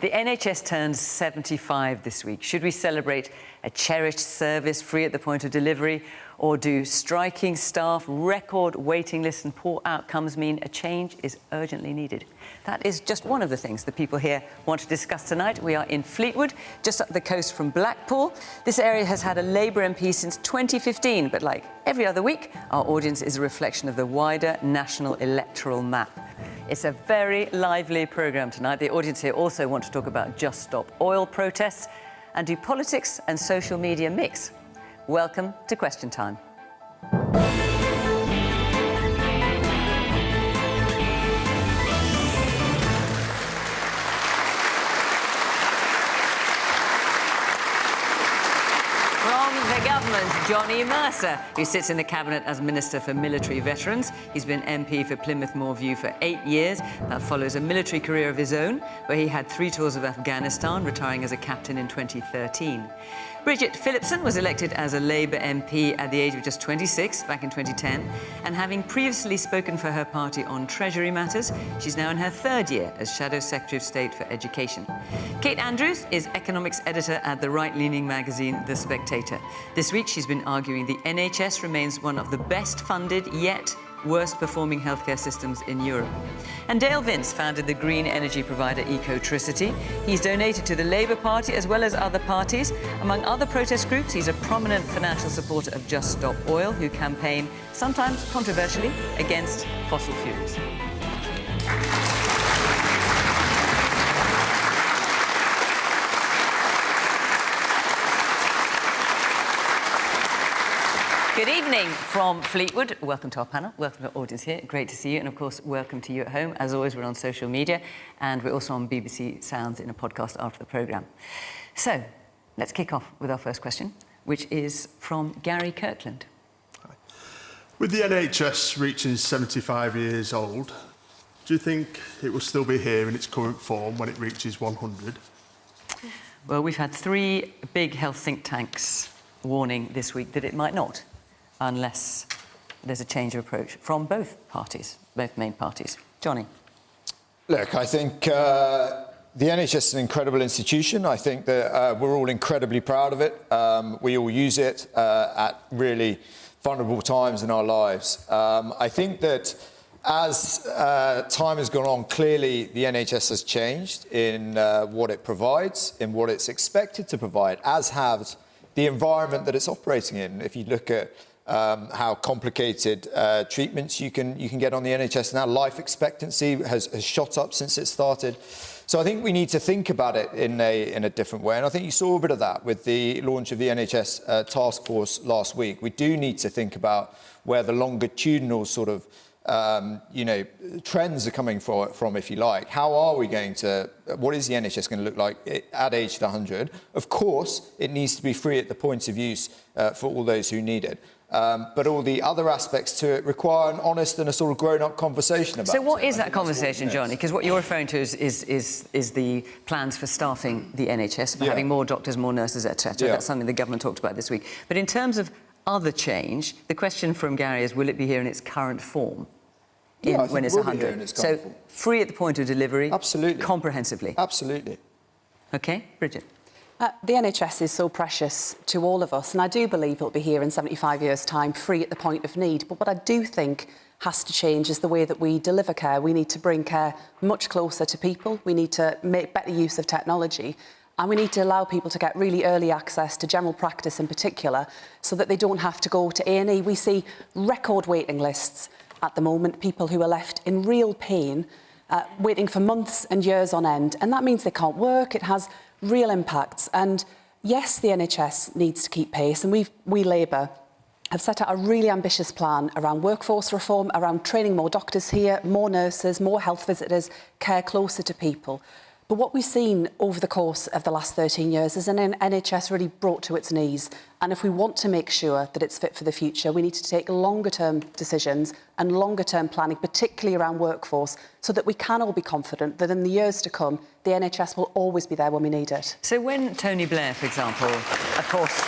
The NHS turns 75 this week. Should we celebrate a cherished service free at the point of delivery, or do striking staff, record waiting lists and poor outcomes mean a change is urgently needed? That is just one of the things the people here want to discuss tonight. We are in Fleetwood, just up the coast from Blackpool. This area has had a Labour MP since 2015, but like every other week, our audience is a reflection of the wider national electoral map. It's a very lively programme tonight. The audience here also want to talk about Just Stop Oil protests, and do politics and social media mix? Welcome to Question Time. Johnny Mercer, who sits in the Cabinet as Minister for Military Veterans. He's been MP for Plymouth Moorview for 8 years. That follows a military career of his own, where he had 3 tours of Afghanistan, retiring as a captain in 2013. Bridget Phillipson was elected as a Labour MP at the age of just 26 back in 2010, and having previously spoken for her party on Treasury matters, she's now in her 3rd year as Shadow Secretary of State for Education. Kate Andrews is economics editor at the right-leaning magazine The Spectator. This week she's been arguing the NHS remains one of the best funded yet worst performing healthcare systems in Europe. And Dale Vince founded the green energy provider Ecotricity. He's donated to the Labour Party as well as other parties. Among other protest groups, he's a prominent financial supporter of Just Stop Oil, who campaign, sometimes controversially, against fossil fuels. Good evening from Fleetwood. Welcome to our panel. Welcome to our audience here. Great to see you. And, of course, welcome to you at home. As always, we're on social media, and we're also on BBC Sounds in a podcast after the programme. So, let's kick off with our first question, which is from Gary Kirkland. Hi. With the NHS reaching 75 years old, do you think it will still be here in its current form when it reaches 100? Well, we've had 3 big health think tanks warning this week that it might not, unless there's a change of approach from both parties, both main parties. Johnny? Look, I think the NHS is an incredible institution. I think that we're all incredibly proud of it. We all use it at really vulnerable times in our lives. I think that as time has gone on, clearly the NHS has changed in what it provides, in what it's expected to provide, as has the environment that it's operating in. If you look at how complicated treatments you can get on the NHS now, life expectancy has shot up since it started. So I think we need to think about it in a different way, and I think you saw a bit of that with the launch of the NHS task force last week. We do need to think about where the longitudinal sort of trends are coming from, if you like. How are we going to, what is the NHS going to look like at age 100? Of course, it needs to be free at the point of use for all those who need it. But all the other aspects to it require an honest and a sort of grown-up conversation about it. So what is that conversation, Johnny? Because what you're referring to is the plans for staffing the NHS, for having more doctors, more nurses, etc. That's something the government talked about this week. But in terms of other change, the question from Gary is, will it be here in its current form when it's 100? So free at the point of delivery, absolutely, comprehensively. Absolutely. OK, Bridget? The NHS is so precious to all of us, and I do believe it'll be here in 75 years' time, free at the point of need. But what I do think has to change is the way that we deliver care. We need to bring care much closer to people. We need to make better use of technology. And we need to allow people to get really early access to general practice in particular, so that they don't have to go to A&E. We see record waiting lists at the moment, people who are left in real pain, waiting for months and years on end. And that means they can't work. It has real impacts. And yes, the NHS needs to keep pace. And we Labour have set out a really ambitious plan around workforce reform, around training more doctors here, more nurses, more health visitors, care closer to people. But what we've seen over the course of the last 13 years is an NHS really brought to its knees. And if we want to make sure that it's fit for the future, we need to take longer-term decisions and longer-term planning, particularly around workforce, so that we can all be confident that in the years to come, the NHS will always be there when we need it. So when Tony Blair, for example, of course,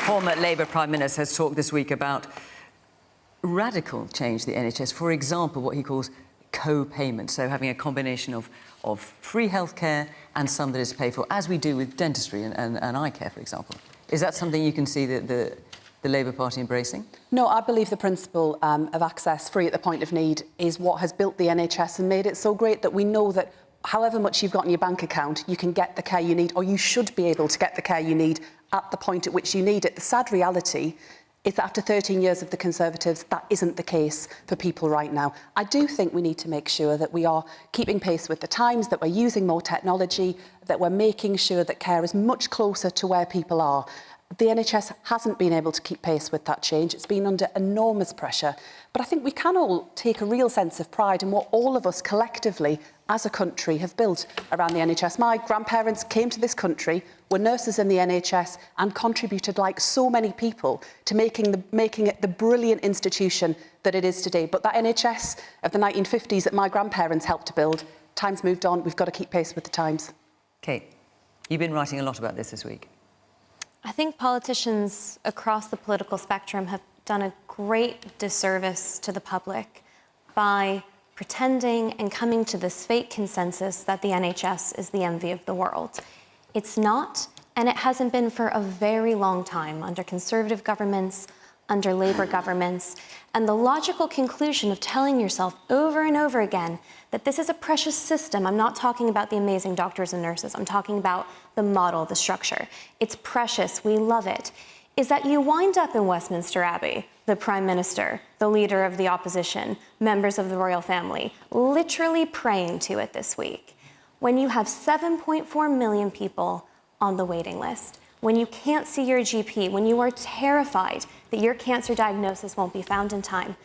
former Labour Prime Minister, has talked this week about radical change to the NHS, for example, what he calls co-payment, so having a combination of free healthcare and some that is paid for, as we do with dentistry and eye care, for example. Is that something you can see that the Labour Party embracing? No, I believe the principle of access free at the point of need is what has built the NHS and made it so great that we know that however much you've got in your bank account, you can get the care you need, or you should be able to get the care you need at the point at which you need it. The sad reality is that after 13 years of the Conservatives, that isn't the case for people right now. I do think we need to make sure that we are keeping pace with the times, that we're using more technology, that we're making sure that care is much closer to where people are. The NHS hasn't been able to keep pace with that change. It's been under enormous pressure. But I think we can all take a real sense of pride in what all of us collectively as a country have built around the NHS. My grandparents came to this country, were nurses in the NHS and contributed, like so many people, to making it the brilliant institution that it is today. But that NHS of the 1950s that my grandparents helped to build, time's moved on. We've got to keep pace with the times. Kate, you've been writing a lot about this week. I think politicians across the political spectrum have done a great disservice to the public by pretending and coming to this fake consensus that the NHS is the envy of the world. It's not, and it hasn't been for a very long time under Conservative governments, under Labour governments, and the logical conclusion of telling yourself over and over again that this is a precious system. I'm not talking about the amazing doctors and nurses. I'm talking about the model, the structure. It's precious. We love it. Is that you wind up in Westminster Abbey, the Prime Minister, the Leader of the Opposition, members of the royal family, literally praying to it this week. When you have 7.4 million people on the waiting list, when you can't see your GP, when you are terrified that your cancer diagnosis won't be found in time.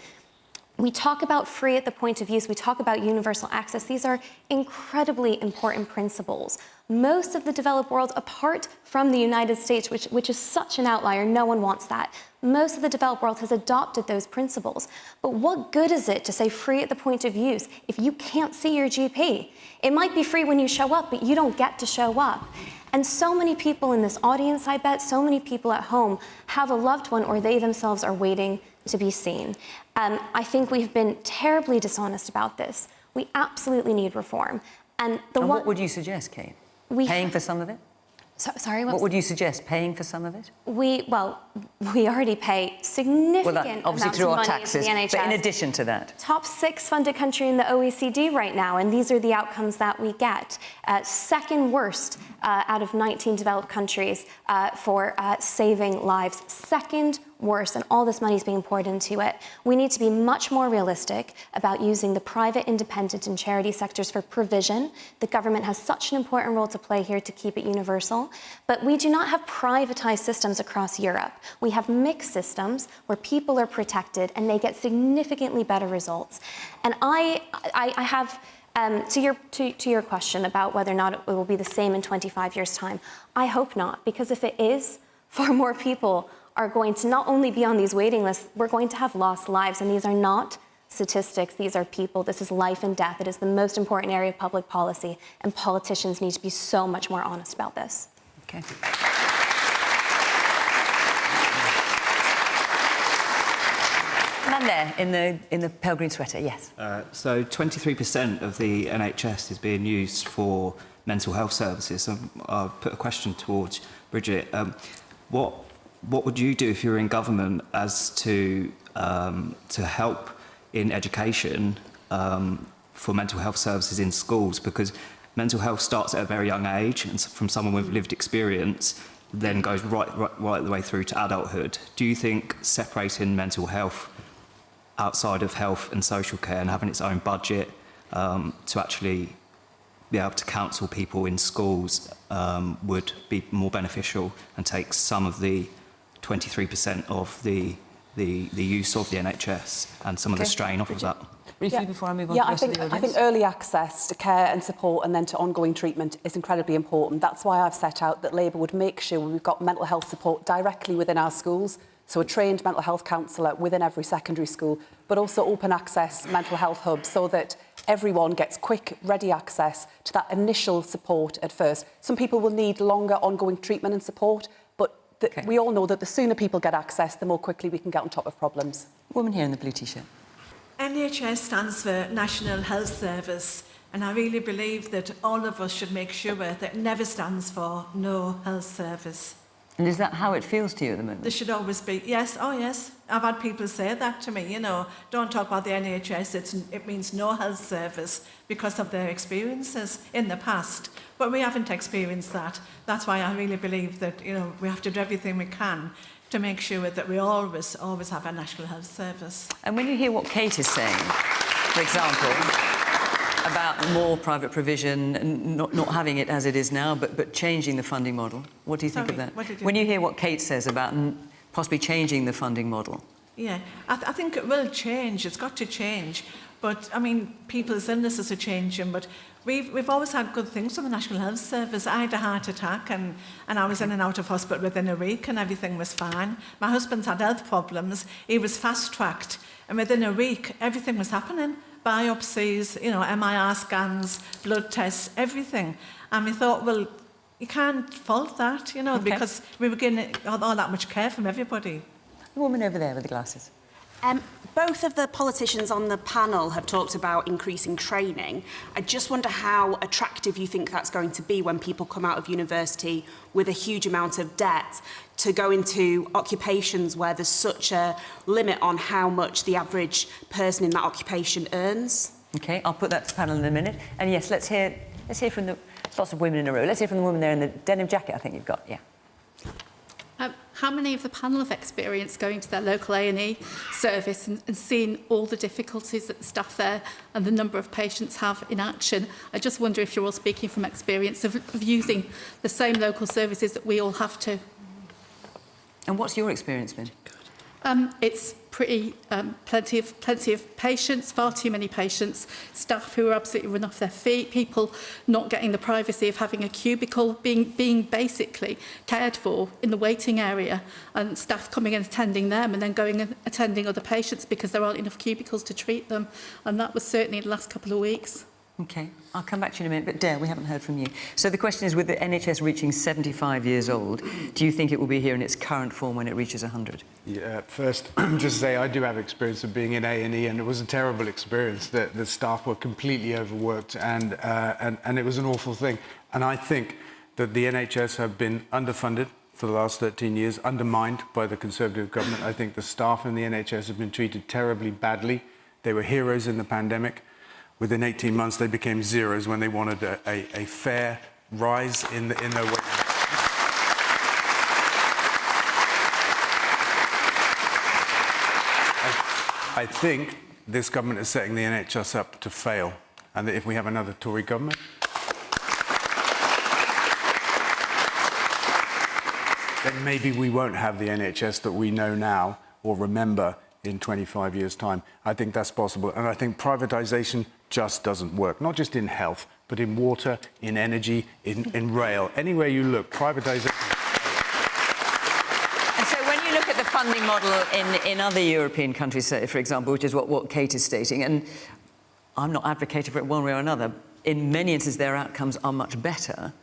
We talk about free at the point of use, we talk about universal access. These are incredibly important principles. Most of the developed world, apart from the United States, which is such an outlier, no one wants that. Most of the developed world has adopted those principles. But what good is it to say free at the point of use if you can't see your GP? It might be free when you show up, but you don't get to show up. And so many people in this audience, I bet, so many people at home have a loved one or they themselves are waiting to be seen. I think we've been terribly dishonest about this. We absolutely need reform. And what would you suggest, Kate? Paying for some of it? Sorry, what would you suggest? Paying for some of it? We already pay significant obviously amounts through of our money taxes, to the NHS. but in addition to that, top 6 funded country in the OECD right now, and these are the outcomes that we get. Second worst out of 19 developed countries for saving lives. Second worst, and all this money is being poured into it. We need to be much more realistic about using the private, independent and charity sectors for provision. The government has such an important role to play here to keep it universal. But we do not have privatized systems across Europe. We have mixed systems where people are protected and they get significantly better results. And I have, to your question about whether or not it will be the same in 25 years' time, I hope not, because if it is, far more people are going to not only be on these waiting lists, we're going to have lost lives, and these are not statistics, these are people. This is life and death. It is the most important area of public policy, and politicians need to be so much more honest about this. Okay. Man there in the pale green sweater, yes. So 23% of the NHS is being used for mental health services. So I'll put a question towards Bridget. What would you do if you were in government as to help in education for mental health services in schools? Because mental health starts at a very young age, and from someone with lived experience, then goes right the way through to adulthood. Do you think separating mental health outside of health and social care and having its own budget to actually be able to counsel people in schools would be more beneficial and take some of the 23% of the use of the NHS and some of the strain off of that? Briefly, before I move on to the rest of the audience. I think early access to care and support and then to ongoing treatment is incredibly important. That's why I've set out that Labour would make sure we've got mental health support directly within our schools, so a trained mental health counsellor within every secondary school, but also open access mental health hubs so that everyone gets quick, ready access to that initial support at first. Some people will need longer ongoing treatment and support, but we all know that the sooner people get access, the more quickly we can get on top of problems. Woman here in the blue T-shirt. NHS stands for National Health Service, and I really believe that all of us should make sure that it never stands for no health service. And is that how it feels to you at the moment? There should always be, yes, oh yes. I've had people say that to me, you know, don't talk about the NHS, it means no health service because of their experiences in the past. But we haven't experienced that. That's why I really believe that, you know, we have to do everything we can to make sure that we always have a National Health Service. And when you hear what Kate is saying, for example, about more private provision, and not having it as it is now, but changing the funding model. What do you think of that? When you hear what Kate says about possibly changing the funding model? Yeah, I think it will change. It's got to change. But, I mean, people's illnesses are changing, but we've always had good things from the National Health Service. I had a heart attack and I was in and out of hospital within a week and everything was fine. My husband's had health problems. He was fast-tracked and within a week, everything was happening. Biopsies, you know, MRI scans, blood tests, everything. And we thought, well, you can't fault that, you know, because we were getting all that much care from everybody. The woman over there with the glasses. Both of the politicians on the panel have talked about increasing training. I just wonder how attractive you think that's going to be when people come out of university with a huge amount of debt to go into occupations where there's such a limit on how much the average person in that occupation earns. OK, I'll put that to the panel in a minute. And yes, let's hear from the... Lots of women in a row. Let's hear from the woman there in the denim jacket, I think you've got, yeah. How many of the panel have experienced going to their local A&E service and seeing all the difficulties that the staff there and the number of patients have in action? I just wonder if you're all speaking from experience of using the same local services that we all have to. And what's your experience been? It's pretty plenty of patients, far too many patients, staff who are absolutely run off their feet, people not getting the privacy of having a cubicle, being basically cared for in the waiting area, and staff coming and attending them and then going and attending other patients because there aren't enough cubicles to treat them. And that was certainly the last couple of weeks. OK, I'll come back to you in a minute, but Dare, we haven't heard from you. So the question is, with the NHS reaching 75 years old, do you think it will be here in its current form when it reaches 100? Yeah, first, just to say, I do have experience of being in A&E, and it was a terrible experience. The staff were completely overworked, and it was an awful thing. And I think that the NHS have been underfunded for the last 13 years, undermined by the Conservative government. I think the staff in the NHS have been treated terribly badly. They were heroes in the pandemic. Within 18 months, they became zeros when they wanted a fair rise in their wages. I think this government is setting the NHS up to fail, and that if we have another Tory government, then maybe we won't have the NHS that we know now or remember in 25 years' time. I think that's possible. And I think privatisation just doesn't work, not just in health, but in water, in energy, in rail. Anywhere you look, privatisation. And so when you look at the funding model in other European countries, for example, which is what Kate is stating, and I'm not advocating for it one way or another, in many instances their outcomes are much better.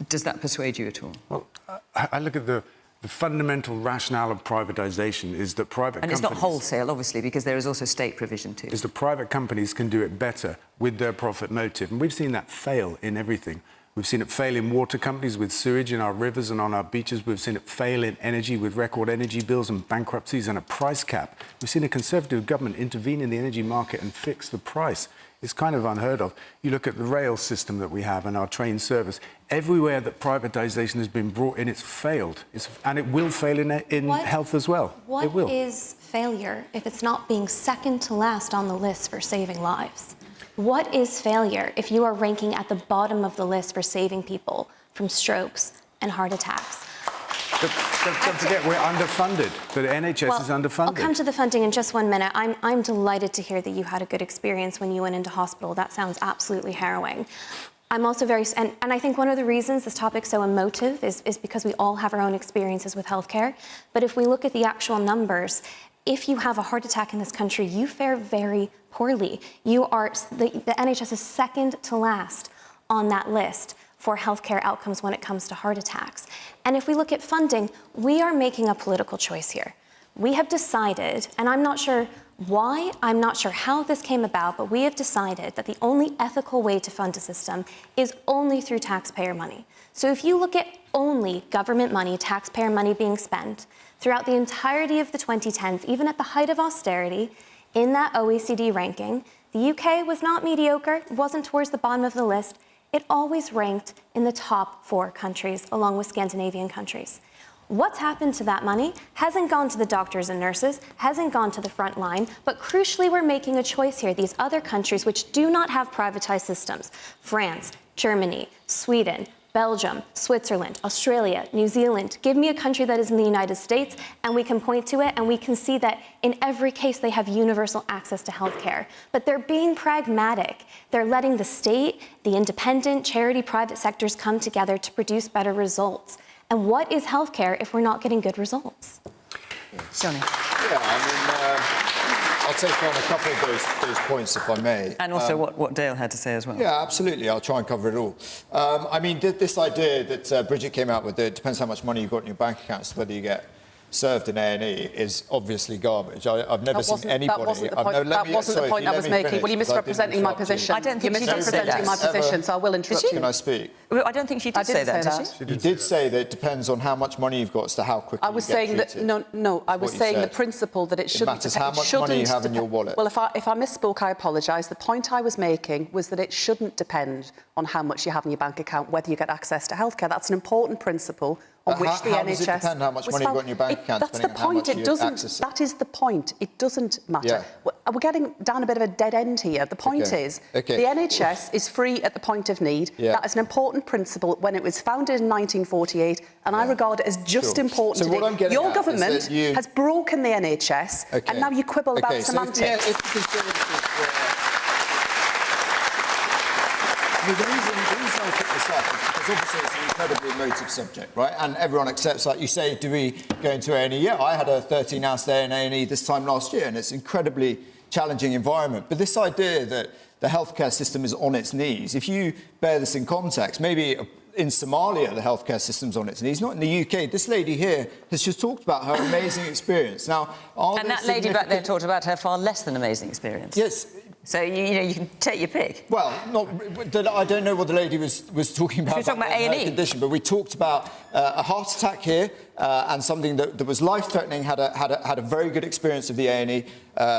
Does that persuade you at all? Well, I look at the fundamental rationale of privatisation is that private companies... And it's not wholesale, obviously, because there is also state provision too. ...is that private companies can do it better with their profit motive. And we've seen that fail in everything. We've seen it fail in water companies with sewage in our rivers and on our beaches. We've seen it fail in energy with record energy bills and bankruptcies and a price cap. We've seen a Conservative government intervene in the energy market and fix the price. It's kind of unheard of. You look at the rail system that we have and our train service. Everywhere that privatisation has been brought in, it's failed. And it will fail in health as well. What is failure if it's not being second to last on the list for saving lives? What is failure if you are ranking at the bottom of the list for saving people from strokes and heart attacks? Don't forget, we're underfunded. The NHS is underfunded. I'll come to the funding in just 1 minute. I'm delighted to hear that you had a good experience when you went into hospital. That sounds absolutely harrowing. I'm also and I think one of the reasons this topic's so emotive is because we all have our own experiences with healthcare. But if we look at the actual numbers, if you have a heart attack in this country, you fare very poorly. The NHS is second to last on that list for healthcare outcomes when it comes to heart attacks. And if we look at funding, we are making a political choice here. We have decided, and I'm not sure Why? I'm not sure how this came about, but we have decided that the only ethical way to fund a system is only through taxpayer money. So if you look at only government money, taxpayer money being spent throughout the entirety of the 2010s, even at the height of austerity, in that OECD ranking, the UK was not mediocre, it wasn't towards the bottom of the list. It always ranked in the top 4 countries, along with Scandinavian countries. What's happened to that money hasn't gone to the doctors and nurses, hasn't gone to the front line, but crucially, we're making a choice here. These other countries which do not have privatized systems, France, Germany, Sweden, Belgium, Switzerland, Australia, New Zealand. Give me a country that is in the United States and we can point to it and we can see that in every case they have universal access to healthcare. But they're being pragmatic. They're letting the state, the independent, charity, private sectors come together to produce better results. And what is healthcare if we're not getting good results? Johnny. Yeah, I'll take on a couple of those points, if I may. And also what Dale had to say as well. Yeah, absolutely. I'll try and cover it all. This idea that Bridget came out with, it depends how much money you've got in your bank accounts, whether you get served in A&E, is obviously garbage. I've never seen anybody... That wasn't the point I was making. Well, you're misrepresenting my position. I don't think you're misrepresenting my position, so I will interrupt you. Can I speak? I don't think she did say that, did she? You did say that it depends on how much money you've got as to how quickly I was saying that I was saying the principle that it shouldn't. It matters how much money you have in your wallet. Well, if I misspoke, I apologise. The point I was making was that it shouldn't depend on how much you have in your bank account, whether you get access to healthcare. That's an important principle on which the NHS... How does it depend how much money you've got in your bank account? That's the point. It doesn't. That is the point. It doesn't matter. Yeah. We're getting down a bit of a dead end here. The point is the NHS is free at the point of need. Yeah. That is an important principle when it was founded in 1948, and I regard it as just important today. Your government has broken the NHS, and now you quibble about semantics. The reason I pick this up is because obviously it's an incredibly emotive subject, right? And everyone accepts, like you say, do we go into A&E? Yeah, I had a 13-hour stay in A&E this time last year, and it's an incredibly challenging environment. But this idea that the healthcare system is on its knees, if you bear this in context, maybe in Somalia the healthcare system's on its knees, not in the UK. This lady here has just talked about her amazing experience. Now, and that lady back there talked about her far less than amazing experience. Yes. So, you can take your pick. Well, I don't know what the lady was talking about. She was talking about A&E. Condition, but we talked about a heart attack here and something that was life-threatening, had a very good experience of the A&E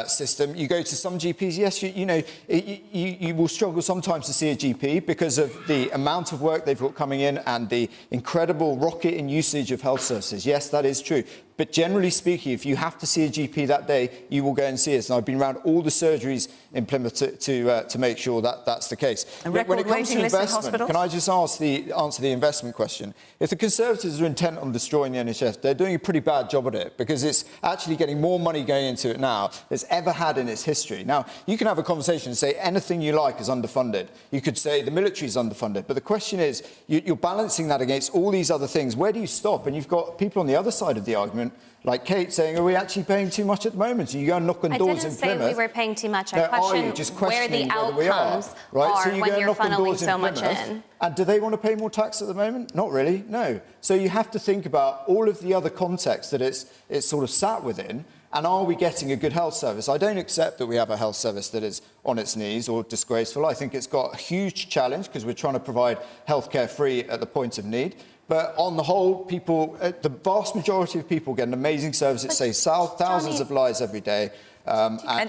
system. You go to some GPs, yes, you will struggle sometimes to see a GP because of the amount of work they've got coming in and the incredible rocket in usage of health services. Yes, that is true. But generally speaking, if you have to see a GP that day, you will go and see us. And I've been around all the surgeries in Plymouth to make sure that that's the case. And when it comes to investment, can I just answer the investment question? If the Conservatives are intent on destroying the NHS, they're doing a pretty bad job at it because it's actually getting more money going into it now than it's ever had in its history. Now, you can have a conversation and say anything you like is underfunded. You could say the military is underfunded. But the question is, you're balancing that against all these other things. Where do you stop? And you've got people on the other side of the argument, like Kate, saying, are we actually paying too much at the moment? So you go and knock on doors in Plymouth. I didn't say we were paying too much. I question where the outcomes are when you're funneling so much in. And do they want to pay more tax at the moment? Not really, no. So you have to think about all of the other contexts that it's sort of sat within. And are we getting a good health service? I don't accept that we have a health service that is on its knees or disgraceful. I think it's got a huge challenge because we're trying to provide healthcare free at the point of need. But on the whole, the vast majority of people get an amazing service. It saves thousands of lives every day. I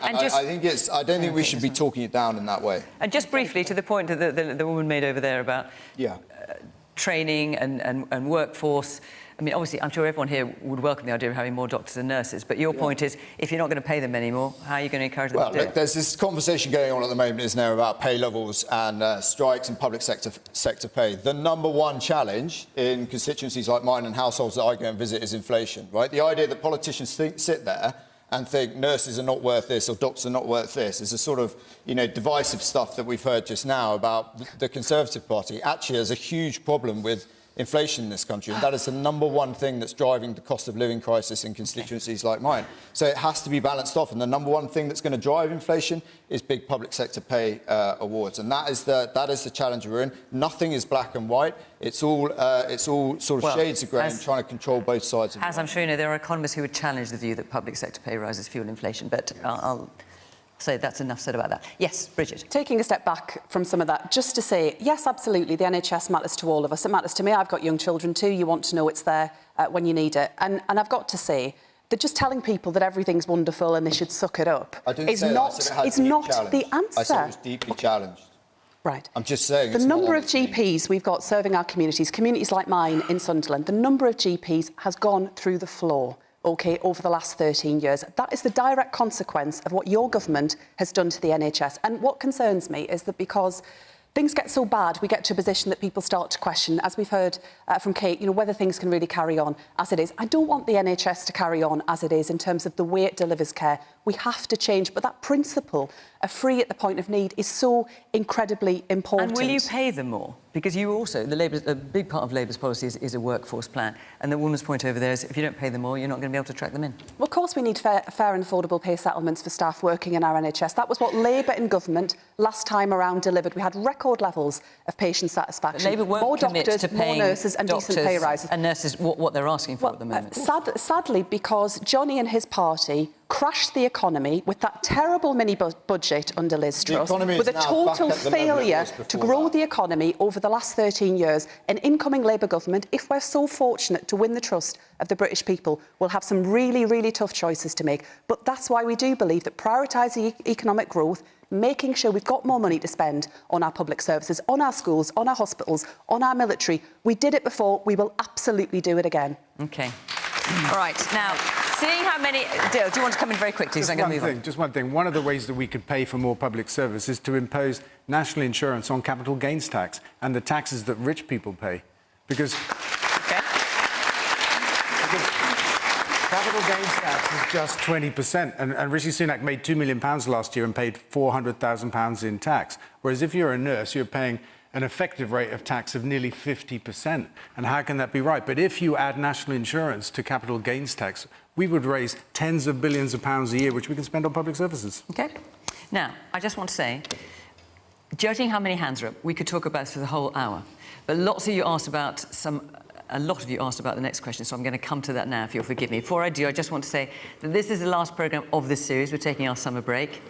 don't think we should be talking it down in that way. And just briefly, to the point that the woman made over there about training and workforce. I mean, obviously, I'm sure everyone here would welcome the idea of having more doctors and nurses, but your point is, if you're not going to pay them anymore, how are you going to encourage them to do it? There's this conversation going on at the moment, isn't there, about pay levels and strikes and public sector pay. The number one challenge in constituencies like mine and households that I go and visit is inflation, right? The idea that politicians sit there and think nurses are not worth this or doctors are not worth this is a sort of, divisive stuff that we've heard just now about the Conservative Party. Actually, there's a huge problem with inflation in this country, and that is the number one thing that's driving the cost of living crisis in constituencies like mine. So it has to be balanced off, and the number one thing that's going to drive inflation is big public sector pay awards, and that is the challenge we're in. Nothing is black and white. It's all sort of shades of grey and trying to control both sides of it. As I'm sure you know, there are economists who would challenge the view that public sector pay rises fuel inflation, but I'll say that's enough said about that. Yes, Bridget. Taking a step back from some of that, just to say, yes, absolutely, the NHS matters to all of us. It matters to me. I've got young children too. You want to know it's there when you need it. And I've got to say that just telling people that everything's wonderful and they should suck it up is not the answer. I said it was deeply challenged. Right. I'm just saying. The number of GPs we've got serving our communities like mine in Sunderland, the number of GPs has gone through the floor. OK, over the last 13 years. That is the direct consequence of what your government has done to the NHS. And what concerns me is that because things get so bad, we get to a position that people start to question, as we've heard from Kate, you know, whether things can really carry on as it is. I don't want the NHS to carry on as it is in terms of the way it delivers care. We have to change. But that principle of free at the point of need is so incredibly important. And will you pay them more? Because you also, a big part of Labour's policy is a workforce plan. And the woman's point over there is if you don't pay them more, you're not going to be able to track them in. Well, of course we need fair and affordable pay settlements for staff working in our NHS. That was what Labour in government last time around delivered. We had record levels of patient satisfaction. But Labour won't more commit doctors, to paying more nurses and decent pay rises. And nurses what they're asking for at the moment. Sadly, because Johnny and his party crashed the economy with that terrible mini-budget under Liz Truss, with a total failure to grow the economy over the last 13 years. An incoming Labour government, if we're so fortunate to win the trust of the British people, will have some really, really tough choices to make. But that's why we do believe that prioritising economic growth, making sure we've got more money to spend on our public services, on our schools, on our hospitals, on our military. We did it before, we will absolutely do it again. OK. All right, now, seeing how many... Dale, do you want to come in very quickly? Just one thing. One of the ways that we could pay for more public service is to impose national insurance on capital gains tax and the taxes that rich people pay. Because... Capital gains tax is just 20%, and Rishi Sunak made £2 million last year and paid £400,000 in tax. Whereas if you're a nurse, you're paying an effective rate of tax of nearly 50%. And how can that be right? But if you add national insurance to capital gains tax, we would raise tens of billions of pounds a year, which we can spend on public services. OK. Now, I just want to say, judging how many hands are up, we could talk about this for the whole hour. But a lot of you asked about the next question, so I'm going to come to that now, if you'll forgive me. Before I do, I just want to say that this is the last programme of this series. We're taking our summer break.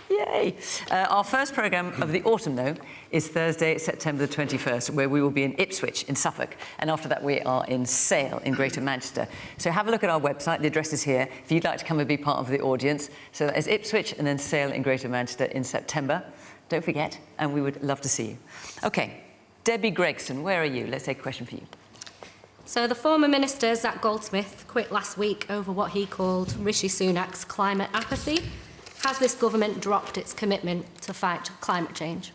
Yay! Our first programme of the autumn, though, is Thursday, September the 21st, where we will be in Ipswich, in Suffolk. And after that, we are in Sale, in Greater Manchester. So have a look at our website. The address is here, if you'd like to come and be part of the audience. So that is Ipswich and then Sale in Greater Manchester in September. Don't forget, and we would love to see you. OK, Debbie Gregson, where are you? Let's take a question for you. So the former minister, Zach Goldsmith, quit last week over what he called Rishi Sunak's climate apathy. Has this government dropped its commitment to fight climate change?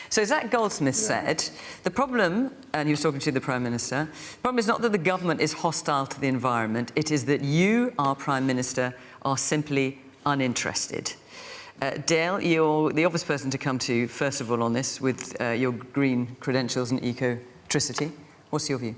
So Zach Goldsmith said, the problem, and he was talking to the Prime Minister, the problem is not that the government is hostile to the environment, it is that you, our Prime Minister, are simply uninterested. Dale, you're the obvious person to come to, first of all, on this, with your green credentials and ecotricity. What's your view?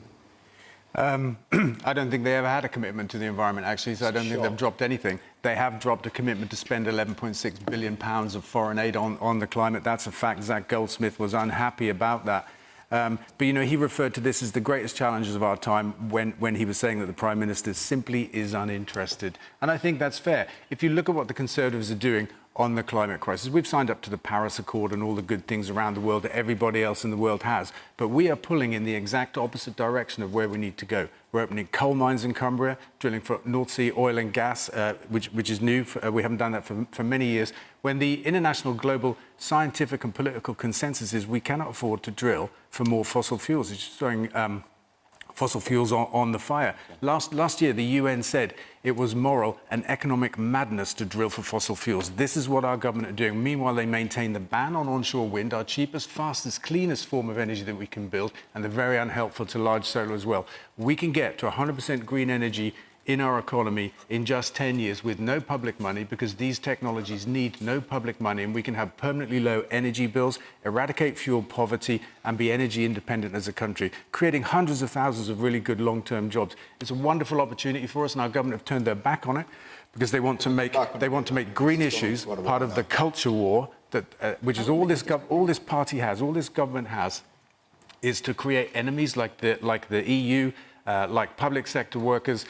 I don't think they ever had a commitment to the environment, actually, so I don't think they've dropped anything. They have dropped a commitment to spend £11.6 billion of foreign aid on the climate. That's a fact. Zach Goldsmith was unhappy about that. But, you know, he referred to this as the greatest challenges of our time when he was saying that the Prime Minister simply is uninterested. And I think that's fair. If you look at what the Conservatives are doing on the climate crisis, we've signed up to the Paris Accord and all the good things around the world that everybody else in the world has. But we are pulling in the exact opposite direction of where we need to go. We're opening coal mines in Cumbria, drilling for North Sea oil and gas, which is new. We haven't done that for many years. When the international, global, scientific and political consensus is we cannot afford to drill for more fossil fuels. It's just throwing fossil fuels on the fire. Last year, the UN said it was moral and economic madness to drill for fossil fuels. This is what our government are doing. Meanwhile, they maintain the ban on onshore wind, our cheapest, fastest, cleanest form of energy that we can build, and they're very unhelpful to large solar as well. We can get to 100% green energy in our economy in just 10 years with no public money, because these technologies need no public money, and we can have permanently low energy bills, eradicate fuel poverty, and be energy independent as a country, creating hundreds of thousands of really good long-term jobs. It's a wonderful opportunity for us, and our government have turned their back on it because they want to make green issues part of the culture war, that which is all this government has, is to create enemies like the EU, like public sector workers,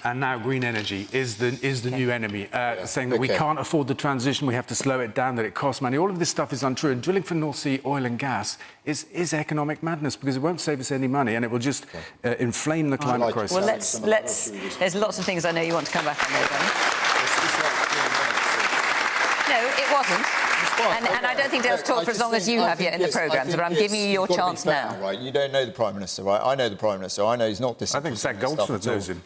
and now green energy is the new enemy, saying that we can't afford the transition, we have to slow it down, that it costs money. All of this stuff is untrue, and drilling for North Sea oil and gas is economic madness, because it won't save us any money, and it will just inflame the climate crisis. Well, let's. There's lots of things I know you want to come back on there, Danny. No, it wasn't. And I don't think Dale's talked for as long as you have yet in the programmes, but I'm giving you your chance now. Right? You don't know the Prime Minister, right? I know the Prime Minister. I know he's not disinterested. I think Zach Goldsmith knows him.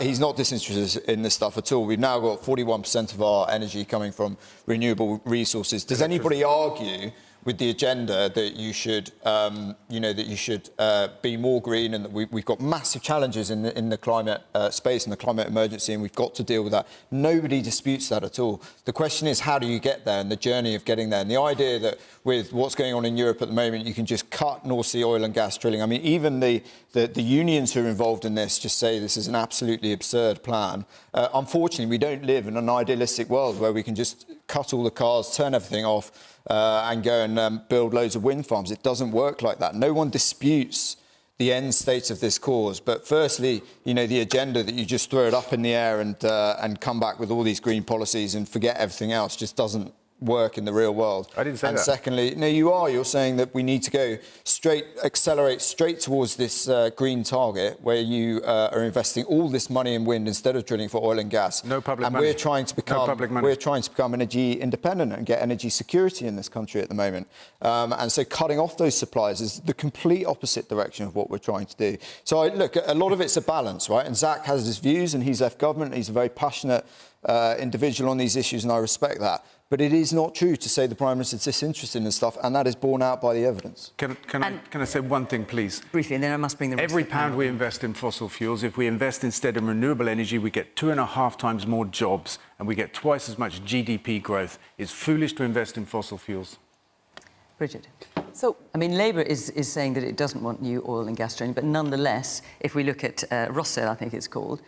He's not disinterested in this stuff at all. We've now got 41% of our energy coming from renewable resources. Does anybody argue with the agenda that you should, be more green, and that we've got massive challenges in the climate space and the climate emergency, and we've got to deal with that? Nobody disputes that at all. The question is, how do you get there, and the journey of getting there? And the idea that with what's going on in Europe at the moment, you can just cut North Sea oil and gas drilling. I mean, even the unions who are involved in this just say this is an absolutely absurd plan. Unfortunately, we don't live in an idealistic world where we can just cut all the cars, turn everything off, and go and build loads of wind farms. It doesn't work like that. No one disputes the end state of this cause. But firstly, the agenda that you just throw it up in the air and come back with all these green policies and forget everything else just doesn't work in the real world. I didn't say that. And secondly, no, you're saying that we need to go accelerate straight towards this green target where you are investing all this money in wind instead of drilling for oil and gas. No public and money. we're trying to become energy independent and get energy security in this country at the moment. And so cutting off those supplies is the complete opposite direction of what we're trying to do. So look, a lot of it's a balance, right? And Zach has his views, and he's left government. He's a very passionate individual on these issues, and I respect that. But it is not true to say the Prime Minister's disinterested in this stuff, and that is borne out by the evidence. Can I say one thing, please? Briefly, and then I must bring the rest. Every pound we invest in fossil fuels, if we invest instead in renewable energy, we get 2.5 times more jobs, and we get twice as much GDP growth. It's foolish to invest in fossil fuels. Bridget. So, I mean, Labour is saying that it doesn't want new oil and gas drilling, but nonetheless, if we look at Rossell, I think it's called,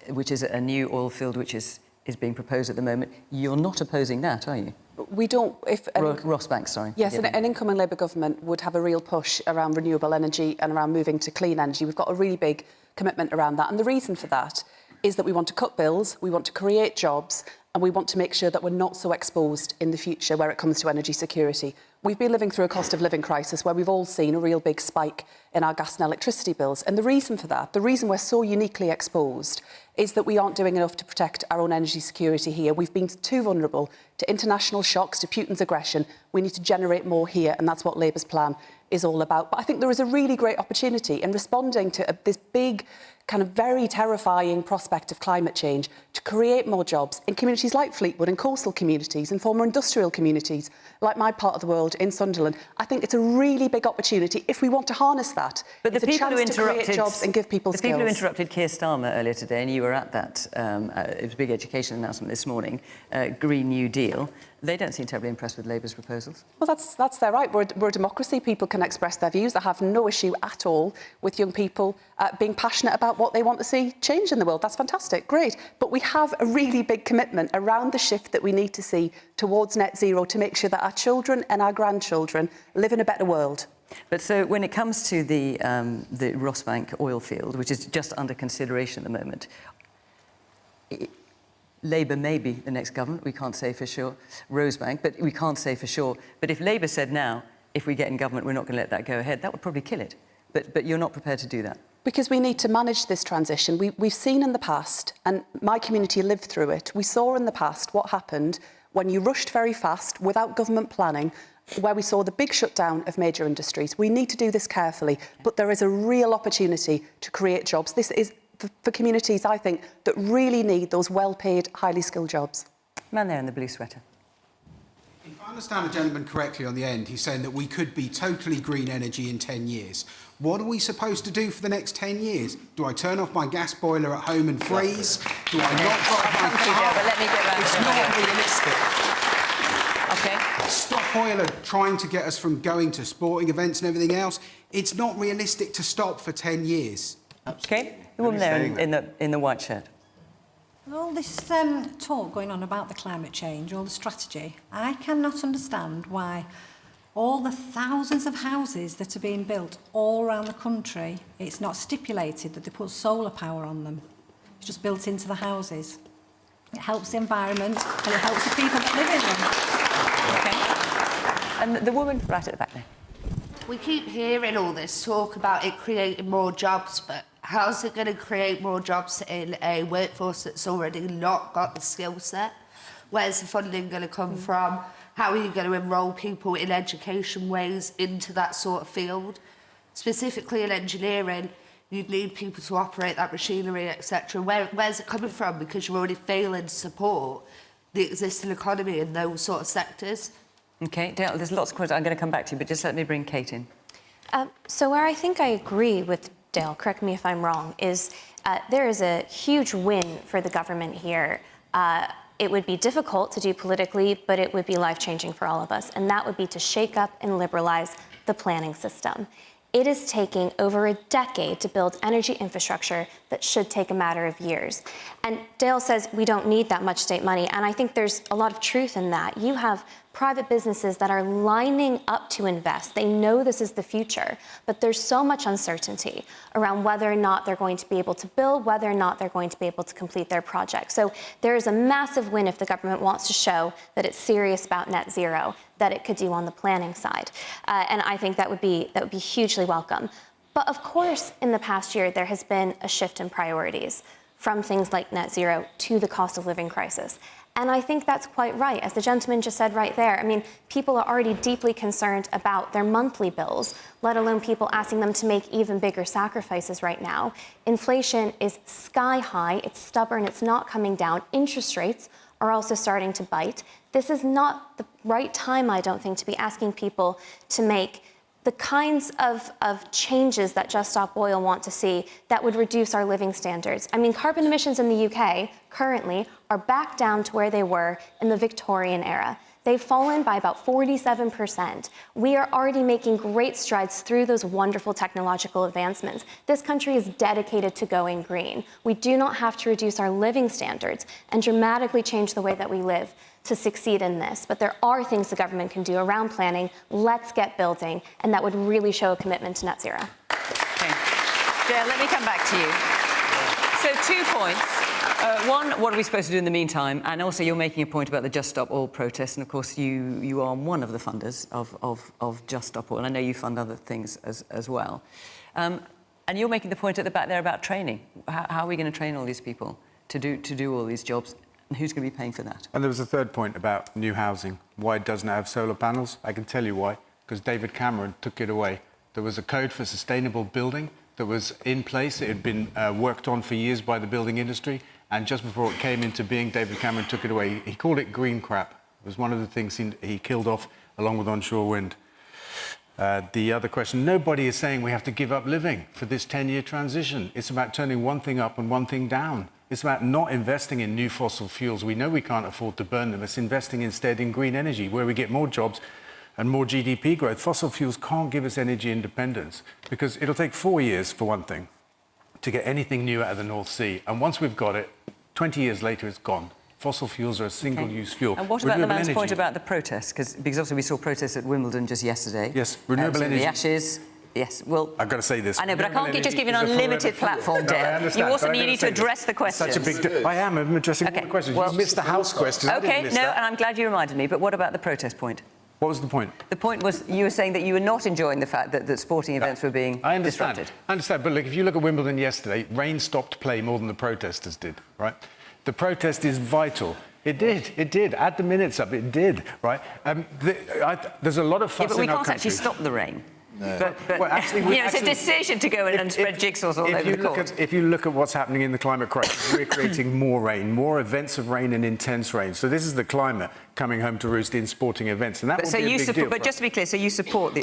which is a new oil field which is being proposed at the moment, you're not opposing that, are you? We don't. Rossbank, sorry. Yes, an incoming Labour government would have a real push around renewable energy and around moving to clean energy. We've got a really big commitment around that. And the reason for that is that we want to cut bills, we want to create jobs, and we want to make sure that we're not so exposed in the future where it comes to energy security. We've been living through a cost of living crisis where we've all seen a real big spike in our gas and electricity bills. And the reason for that, the reason we're so uniquely exposed, is that we aren't doing enough to protect our own energy security here. We've been too vulnerable to international shocks, to Putin's aggression. We need to generate more here, and that's what Labour's plan is all about. But I think there is a really great opportunity in responding to this big, kind of very terrifying prospect of climate change to create more jobs in communities like Fleetwood, in coastal communities, in former industrial communities, like my part of the world in Sunderland. I think it's a really big opportunity if we want to harness that. But the people who interrupted jobs and give people the skills. people who interrupted Keir Starmer earlier today, and you were at that, it was a big education announcement this morning, Green New Deal. They don't seem terribly impressed with Labour's proposals. Well, that's their right. We're a democracy. People can express their views. I have no issue at all with young people being passionate about what they want to see change in the world. That's fantastic, great. But we have a really big commitment around the shift that we need to see towards net zero to make sure that our children and our grandchildren live in a better world. But so when it comes to the Rossbank oil field, which is just under consideration at the moment, Labour may be the next government, we can't say for sure, Rosebank, but we can't say for sure. But if Labour said now, if we get in government, we're not going to let that go ahead, that would probably kill it. But you're not prepared to do that. Because we need to manage this transition. We've seen in the past, and my community lived through it, we saw in the past what happened when you rushed very fast without government planning, where we saw the big shutdown of major industries. We need to do this carefully, but there is a real opportunity to create jobs. This is for communities, I think, that really need those well-paid, highly skilled jobs. Man there in the blue sweater. If I understand the gentleman correctly on the end, he's saying that we could be totally green energy in 10 years. What are we supposed to do for the next 10 years? Do I turn off my gas boiler at home and freeze? Do I not drive my car? But let me get round It's to not realistic. Okay. Stop oil trying to get us from going to sporting events and everything else. It's not realistic to stop for 10 years. Okay. The woman there in the white shirt. All this talk going on about the climate change, all the strategy, I cannot understand why all the thousands of houses that are being built all around the country, it's not stipulated that they put solar power on them. It's just built into the houses. It helps the environment and it helps the people that live in them. Okay. And the woman right at the back there. We keep hearing all this talk about it creating more jobs, but how's it going to create more jobs in a workforce that's already not got the skill set? Where's the funding going to come from? How are you going to enrol people in education ways into that sort of field? Specifically in engineering, you'd need people to operate that machinery, etc. Where's it coming from? Because you're already failing to support the existing economy in those sort of sectors. Okay, Dale, there's lots of questions. I'm going to come back to you, but just let me bring Kate in. So where I think I agree with Dale, correct me if I'm wrong, is there is a huge win for the government here. It would be difficult to do politically, but it would be life-changing for all of us, and that would be to shake up and liberalise the planning system. It is taking over a decade to build energy infrastructure that should take a matter of years. And Dale says we don't need that much state money, and I think there's a lot of truth in that. You have private businesses that are lining up to invest. They know this is the future, but there's so much uncertainty around whether or not they're going to be able to build, whether or not they're going to be able to complete their project. So there is a massive win if the government wants to show that it's serious about net zero, that it could do on the planning side. And I think that would be hugely welcome. But of course, in the past year, there has been a shift in priorities from things like net zero to the cost of living crisis. And I think that's quite right, as the gentleman just said right there. I mean, people are already deeply concerned about their monthly bills, let alone people asking them to make even bigger sacrifices right now. Inflation is sky high, it's stubborn, it's not coming down. Interest rates are also starting to bite. This is not the right time, I don't think, to be asking people to make the kinds of changes that Just Stop Oil want to see that would reduce our living standards. I mean, carbon emissions in the UK currently are back down to where they were in the Victorian era. They've fallen by about 47%. We are already making great strides through those wonderful technological advancements. This country is dedicated to going green. We do not have to reduce our living standards and dramatically change the way that we live to succeed in this. But there are things the government can do around planning. Let's get building, and that would really show a commitment to net zero. Okay. Dale, let me come back to you. So 2 points. One, what are we supposed to do in the meantime? And also, you're making a point about the Just Stop Oil protest, and of course, you are one of the funders of Just Stop Oil. And I know you fund other things as well. And you're making the point at the back there about training. How are we going to train all these people to do all these jobs? And who's going to be paying for that? And there was a third point about new housing. Why it doesn't have solar panels? I can tell you why. Because David Cameron took it away. There was a code for sustainable building that was in place. It had been worked on for years by the building industry. And just before it came into being, David Cameron took it away. He called it green crap. It was one of the things he killed off along with onshore wind. The other question, nobody is saying we have to give up living for this 10-year transition. It's about turning one thing up and one thing down. It's about not investing in new fossil fuels. We know we can't afford to burn them. It's investing instead in green energy, where we get more jobs and more GDP growth. Fossil fuels can't give us energy independence because it'll take 4 years, for one thing, to get anything new out of the North Sea. And once we've got it, 20 years later, it's gone. Fossil fuels are a single-use fuel. And what about the man's point about the protests? Because obviously we saw protests at Wimbledon just yesterday. Yes, renewable energy. The Ashes. Yes, well... I've got to say this. I know, but I can't just give you an unlimited platform, Dale. You also need to address the questions. Such a big... I'm addressing all the questions. Well, you missed the House question. OK, no, and I'm glad you reminded me. But what about the protest point? What was the point? The point was you were saying that you were not enjoying the fact that sporting events were being disrupted. I understand, but look, if you look at Wimbledon yesterday, rain stopped play more than the protesters did, right? The protest is vital. It did. Add the minutes up, it did, right? There's a lot of fuss in our country. But we can't actually stop the rain. But Well, actually, it's a decision to go and spread jigsaws all over the court. If you look at what's happening in the climate crisis, we're creating more rain, more events of rain and intense rain. So this is the climate coming home to roost in sporting events, and that will be a big deal. But just to be clear, so you support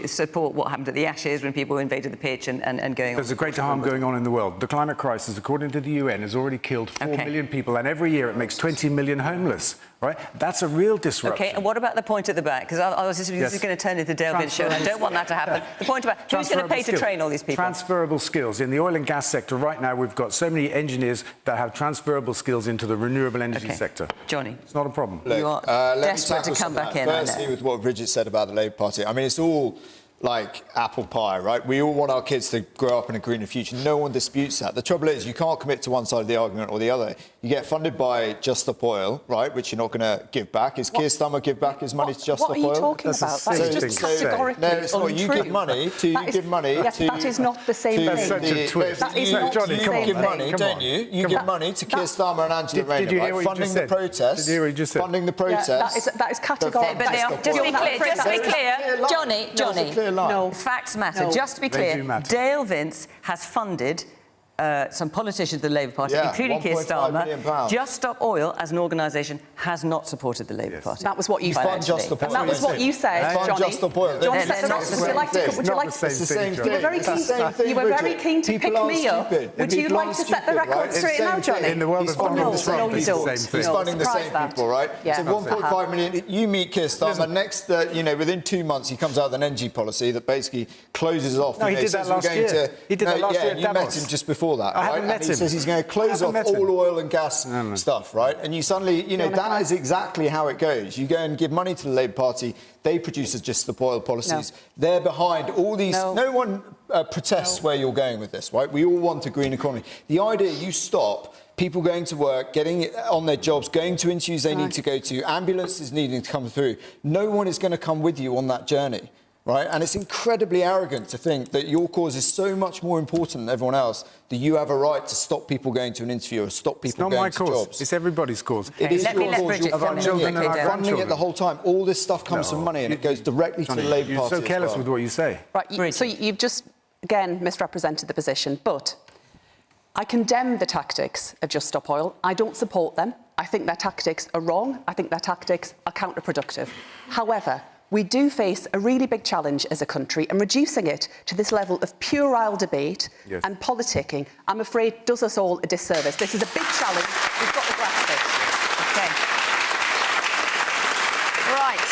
what happened at the Ashes when people invaded the pitch and going on? There's a great harm going on in the world. The climate crisis, according to the UN, has already killed 4 million people, and every year it makes 20 million homeless. Right? That's a real disruption. Okay, and what about the point at the back? Because this is going to turn into Dale Vince show, and I don't want that to happen. The point about who's going to pay to train all these people? Transferable skills. In the oil and gas sector right now, we've got so many engineers that have transferable skills into the renewable energy sector. Johnny. It's not a problem. You are desperate to come back in, Firstly, with what Bridget said about the Labour Party, I mean, it's all like apple pie, right? We all want our kids to grow up in a greener future. No one disputes that. The trouble is you can't commit to one side of the argument or the other. You get funded by Just Stop Oil, right, which you're not going to give back. Is Keir Starmer give back his money to Just Stop Oil? What are you talking about? That's just categorically No, it's not. You give money to... Yes, that is not the same thing. That's such a twist. That is not Johnny, the come same on. You give money, thing. don't you? You give money to Keir Starmer and Angela Rayner, Did you hear what you just said? Funding the protests. Funding the protests. That is categorically... But they are, just to be clear, Johnny, No. facts matter. No. Just to be clear, Dale Vince has funded some politicians of the Labour Party, including Keir Starmer. Just Stop Oil, as an organisation, has not supported the Labour Party. That was what you said. Fund Just Stop Oil. And that was what you said, Johnny. Just Stop Oil. John said the rest. Would you like to... It's the same thing. You were very keen to pick me up. Would you like to set the record straight now, Johnny? In the world of Donald Trump, it's the same thing. He's funding the same people, right? Yeah. So 1.5 million. You meet Keir Starmer. Next, within 2 months, he comes out with an energy policy that basically closes off. No, he did that last year. He did that last year at Davos. You met him just before that, right? I haven't met him. He says he's going to close off all oil and gas stuff, right? And you suddenly, that is exactly how it goes. You go and give money to the Labour Party. They produce Just Stop Oil policies. They're behind all these... No one protests where you're going with this, right? We all want a green economy. The idea you stop people going to work, getting on their jobs, going to interviews they need to go to, ambulances needing to come through. No one is going to come with you on that journey. Right? And it's incredibly arrogant to think that your cause is so much more important than everyone else that you have a right to stop people going to an interview or stop people going to jobs. It's not my cause. It's everybody's cause. It is your cause. You're funding it the whole time. All this stuff comes from money and it goes directly to the Labour Party. You're so careless with what you say. Right, so you've just, again, misrepresented the position, but I condemn the tactics of Just Stop Oil. I don't support them. I think their tactics are wrong. I think their tactics are counterproductive. However, we do face a really big challenge as a country, and reducing it to this level of puerile debate and politicking, I'm afraid, does us all a disservice. This is a big challenge. We've got to grasp it. Okay. Right.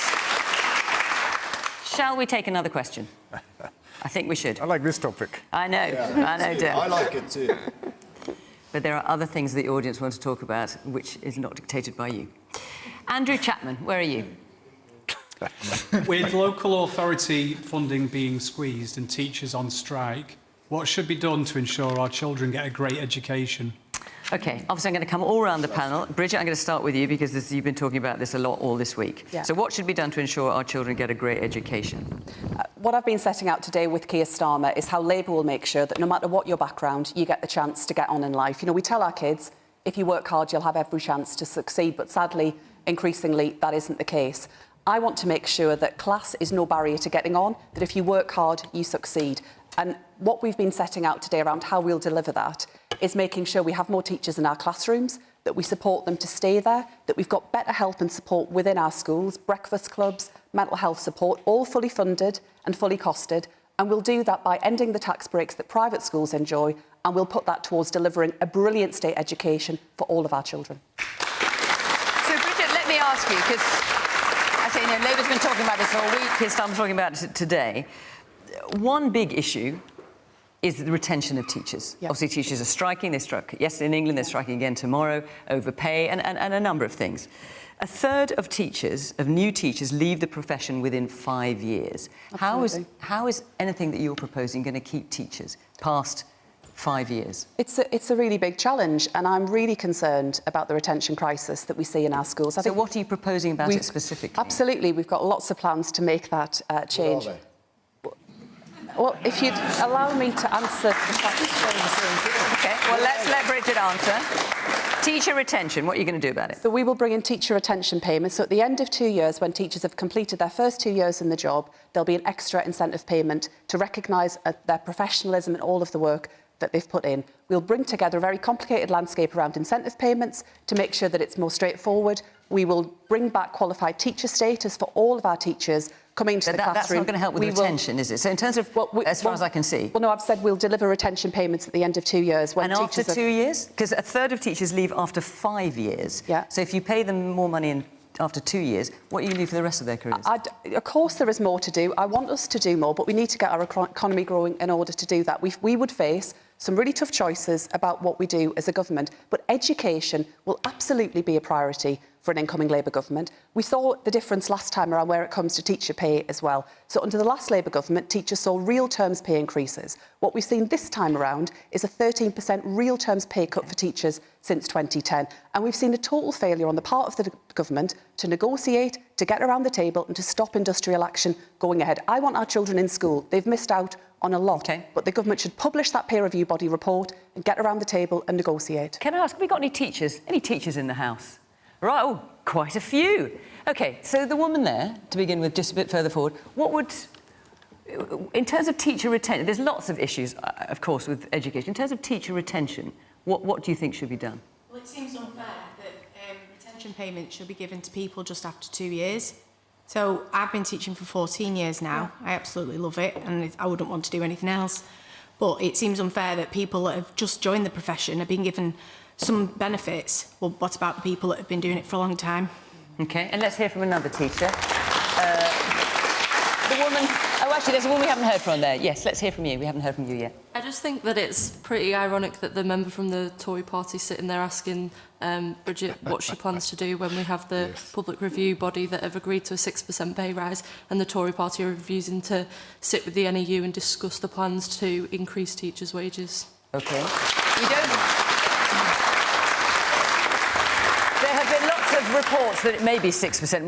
Shall we take another question? I think we should. I like this topic. I know. I know, Dale. I like it too. But there are other things the audience want to talk about, which is not dictated by you. Andrew Chapman, where are you? With local authority funding being squeezed and teachers on strike, what should be done to ensure our children get a great education? OK, obviously I'm going to come all around the panel. Bridget, I'm going to start with you because you've been talking about this a lot all this week. Yeah. So what should be done to ensure our children get a great education? What I've been setting out today with Keir Starmer is how Labour will make sure that no matter what your background, you get the chance to get on in life. You know, we tell our kids, if you work hard, you'll have every chance to succeed. But sadly, increasingly, that isn't the case. I want to make sure that class is no barrier to getting on, that if you work hard, you succeed. And what we've been setting out today around how we'll deliver that is making sure we have more teachers in our classrooms, that we support them to stay there, that we've got better help and support within our schools, breakfast clubs, mental health support, all fully funded and fully costed. And we'll do that by ending the tax breaks that private schools enjoy, and we'll put that towards delivering a brilliant state education for all of our children. So, Bridget, let me ask you, because I say, Labour's been talking about this all week, Keir Starmer's talking about it today. One big issue is the retention of teachers. Yep. Obviously, teachers are striking. They struck yesterday in England. They're striking again tomorrow over pay and a number of things. A third of teachers, of new teachers, leave the profession within 5 years. How is anything that you're proposing going to keep teachers past 5 years? It's a really big challenge, and I'm really concerned about the retention crisis that we see in our schools. So what are you proposing about it specifically? Absolutely. We've got lots of plans to make that change. What are they? Well, if you'd allow me to answer the question. OK, well, let's let Bridget answer. Teacher retention, what are you going to do about it? So we will bring in teacher retention payments. So at the end of 2 years, when teachers have completed their first 2 years in the job, there'll be an extra incentive payment to recognise their professionalism and all of the work that they've put in. We'll bring together a very complicated landscape around incentive payments to make sure that it's more straightforward. We will bring back qualified teacher status for all of our teachers coming to the classroom. That's not going to help with retention, is it? So in terms of, as far as I can see... Well, no, I've said we'll deliver retention payments at the end of 2 years. And after 2 years? Because a third of teachers leave after 5 years. Yeah. So if you pay them more money after 2 years, what do you leave for the rest of their careers? Of course there is more to do. I want us to do more, but we need to get our economy growing in order to do that. We would face some really tough choices about what we do as a government, but education will absolutely be a priority for an incoming Labour government. We saw the difference last time around where it comes to teacher pay as well. So under the last Labour government, teachers saw real terms pay increases. What we've seen this time around is a 13% real terms pay cut for teachers since 2010. And we've seen a total failure on the part of the government to negotiate, to get around the table and to stop industrial action going ahead. I want our children in school. They've missed out on a lot, but the government should publish that peer review body report and get around the table and negotiate. Can I ask, have we got any teachers in the House? Right, oh, quite a few. OK, so the woman there, to begin with, just a bit further forward, what would... In terms of teacher retention, there's lots of issues, of course, with education. In terms of teacher retention, what do you think should be done? Well, it seems unfair that retention payments should be given to people just after 2 years. So I've been teaching for 14 years now. I absolutely love it, and I wouldn't want to do anything else. But it seems unfair that people that have just joined the profession are being given some benefits. Well, what about the people that have been doing it for a long time? OK, and let's hear from another teacher. The woman... Oh, actually, there's a woman we haven't heard from there. Yes, let's hear from you. We haven't heard from you yet. I just think that it's pretty ironic that the member from the Tory party sitting there asking Bridget what she plans to do when we have the public review body that have agreed to a 6% pay rise, and the Tory party are refusing to sit with the NEU and discuss the plans to increase teachers' wages. OK. We don't... There have been lots of reports that it may be 6%.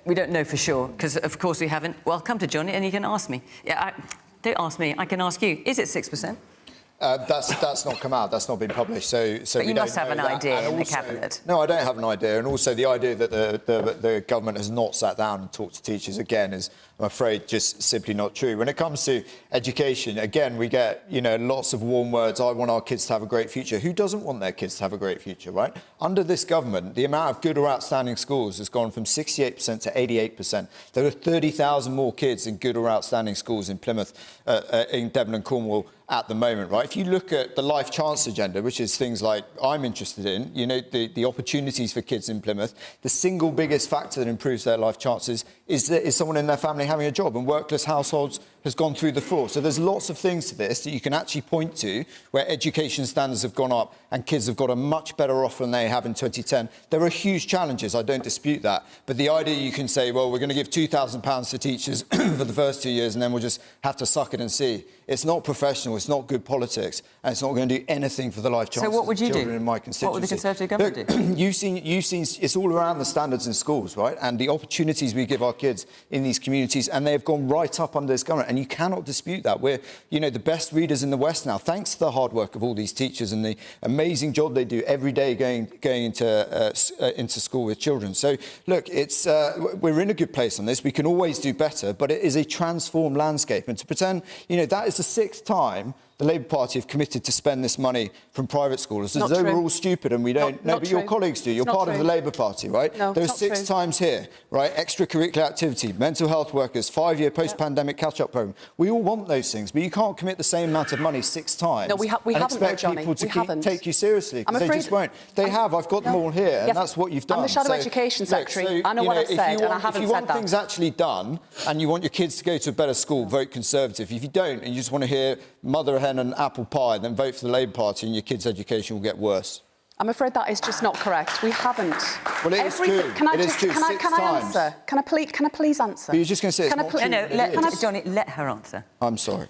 We don't know for sure, because, of course, we haven't... Well, come to Johnny and you can ask me. Don't ask me, I can ask you. Is it 6%? That's not come out. That's not been published. So but you must have an idea in the cabinet. No, I don't have an idea. And also, the idea that the government has not sat down and talked to teachers again is, I'm afraid, just simply not true. When it comes to education, again, we get lots of warm words. I want our kids to have a great future. Who doesn't want their kids to have a great future, right? Under this government, the amount of good or outstanding schools has gone from 68% to 88%. There are 30,000 more kids in good or outstanding schools in Plymouth, in Devon and Cornwall at the moment, right? If you look at the life chance agenda, which is things like I'm interested in, the opportunities for kids in Plymouth, the single biggest factor that improves their life chances is someone in their family having a job, and workless households has gone through the floor. So there's lots of things to this that you can actually point to where education standards have gone up and kids have got a much better offer than they have in 2010. There are huge challenges, I don't dispute that. But the idea you can say, well, we're going to give £2,000 to teachers for the first 2 years and then we'll just have to suck it and see. It's not professional, it's not good politics, and it's not going to do anything for the life chances of children in my constituency. What would the Conservative government do? You've seen it's all around the standards in schools, right? And the opportunities we give our kids in these communities, and they have gone right up under this government, and you cannot dispute that. We're, the best readers in the West now, thanks to the hard work of all these teachers and the amazing job they do every day going into school with children. So, look, we're in a good place on this. We can always do better, but it is a transformed landscape. And to pretend, that is the 6th time the Labour Party have committed to spend this money from private schools as though we're all stupid and we don't. No, but your colleagues do. You're part of the Labour Party, right? No, There's 6 times here, right? Extracurricular activity, mental health workers, 5-year post-pandemic catch-up programme. We all want those things, but you can't commit the same amount of money 6 times. No, we haven't, expect Johnny. people to take you seriously, because they just won't. They have. I've got them all here, and that's what you've done. I'm the Shadow Education Secretary. I know what I've said, and I haven't said that. If you want things actually done, and you want your kids to go to a better school, vote Conservative. If you don't, and you just want to hear mother hen and apple pie, then vote for the Labour Party and your kids' education will get worse. I'm afraid that is just not correct. We haven't. Well, it is true. Can I answer? Can I please answer? But you're just going to say it's not true. No, Johnny, let her answer. I'm sorry.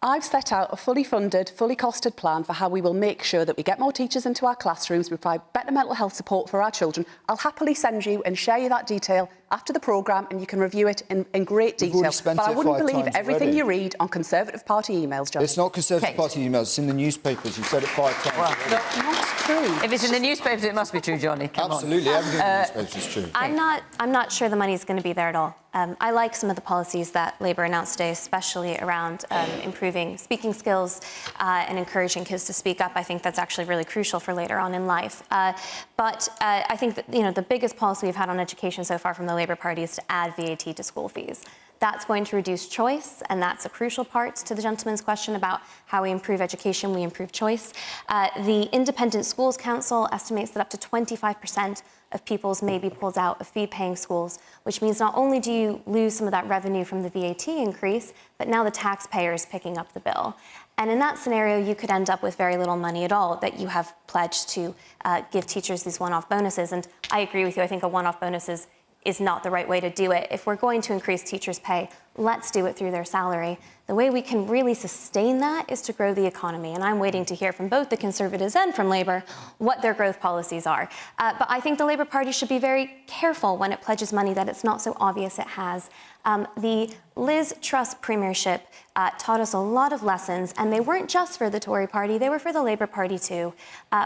I've set out a fully funded, fully costed plan for how we will make sure that we get more teachers into our classrooms, we provide better mental health support for our children. I'll happily send you and share you that detail after the programme and you can review it in great We've detail. already spent But I it wouldn't 5 believe times everything already. you read on Conservative Party emails, Johnny. It's not Conservative Kate. Party emails, it's in the newspapers. You've said it 5 times already. Not true. If it's in the newspapers, it must be true, Johnny. Come Absolutely, on. everything in the newspapers is true. I'm not sure the money is going to be there at all. I like some of the policies that Labour announced today, especially around improving speaking skills and encouraging kids to speak up. I think that's actually really crucial for later on in life. But I think that, the biggest policy we've had on education so far from the Labour Party is to add VAT to school fees. That's going to reduce choice, and that's a crucial part to the gentleman's question about how we improve education, we improve choice. The Independent Schools Council estimates that up to 25% of pupils may be pulled out of fee-paying schools, which means not only do you lose some of that revenue from the VAT increase, but now the taxpayer is picking up the bill. And in that scenario, you could end up with very little money at all that you have pledged to give teachers these one-off bonuses. And I agree with you, I think a one-off bonus is not the right way to do it. If we're going to increase teachers' pay, let's do it through their salary. The way we can really sustain that is to grow the economy. And I'm waiting to hear from both the Conservatives and from Labour what their growth policies are. But I think the Labour Party should be very careful when it pledges money that it's not so obvious it has. The Liz Truss premiership taught us a lot of lessons, and they weren't just for the Tory party, they were for the Labour Party too.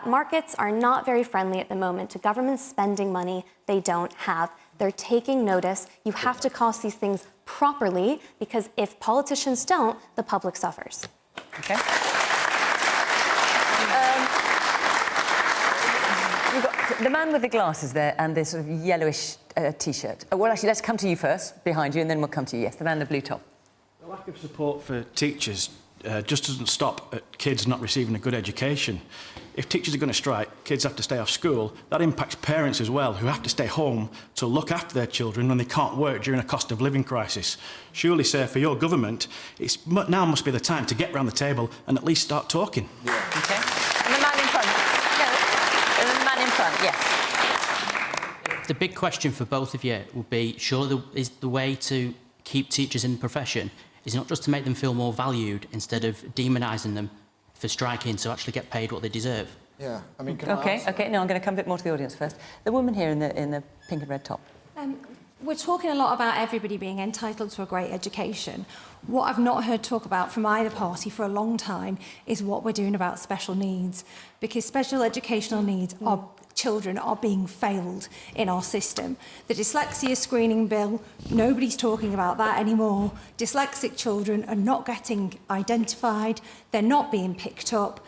Markets are not very friendly at the moment to governments spending money they don't have. They're taking notice. You have to cost these things properly, because if politicians don't, the public suffers. Okay. We've got the man with the glasses there and the sort of yellowish T-shirt. Well, actually, let's come to you first, behind you, and then we'll come to you. Yes, the man in the blue top. The lack of support for teachers just doesn't stop at kids not receiving a good education. If teachers are going to strike, kids have to stay off school. That impacts parents as well, who have to stay home to look after their children when they can't work during a cost of living crisis. Surely, sir, for your government, now must be the time to get round the table and at least start talking. Yeah. Okay. And the man in front. No. And the man in front, yes. The big question for both of you would be, surely is the way to keep teachers in the profession is not just to make them feel more valued instead of demonising them for striking, to actually get paid what they deserve. Yeah, I mean, can Okay, no, I'm going to come a bit more to the audience first. The woman here in the pink and red top. We're talking a lot about everybody being entitled to a great education. What I've not heard talk about from either party for a long time is what we're doing about special needs, because special educational needs are children are being failed in our system. The dyslexia screening bill, nobody's talking about that anymore. Dyslexic children are not getting identified, they're not being picked up,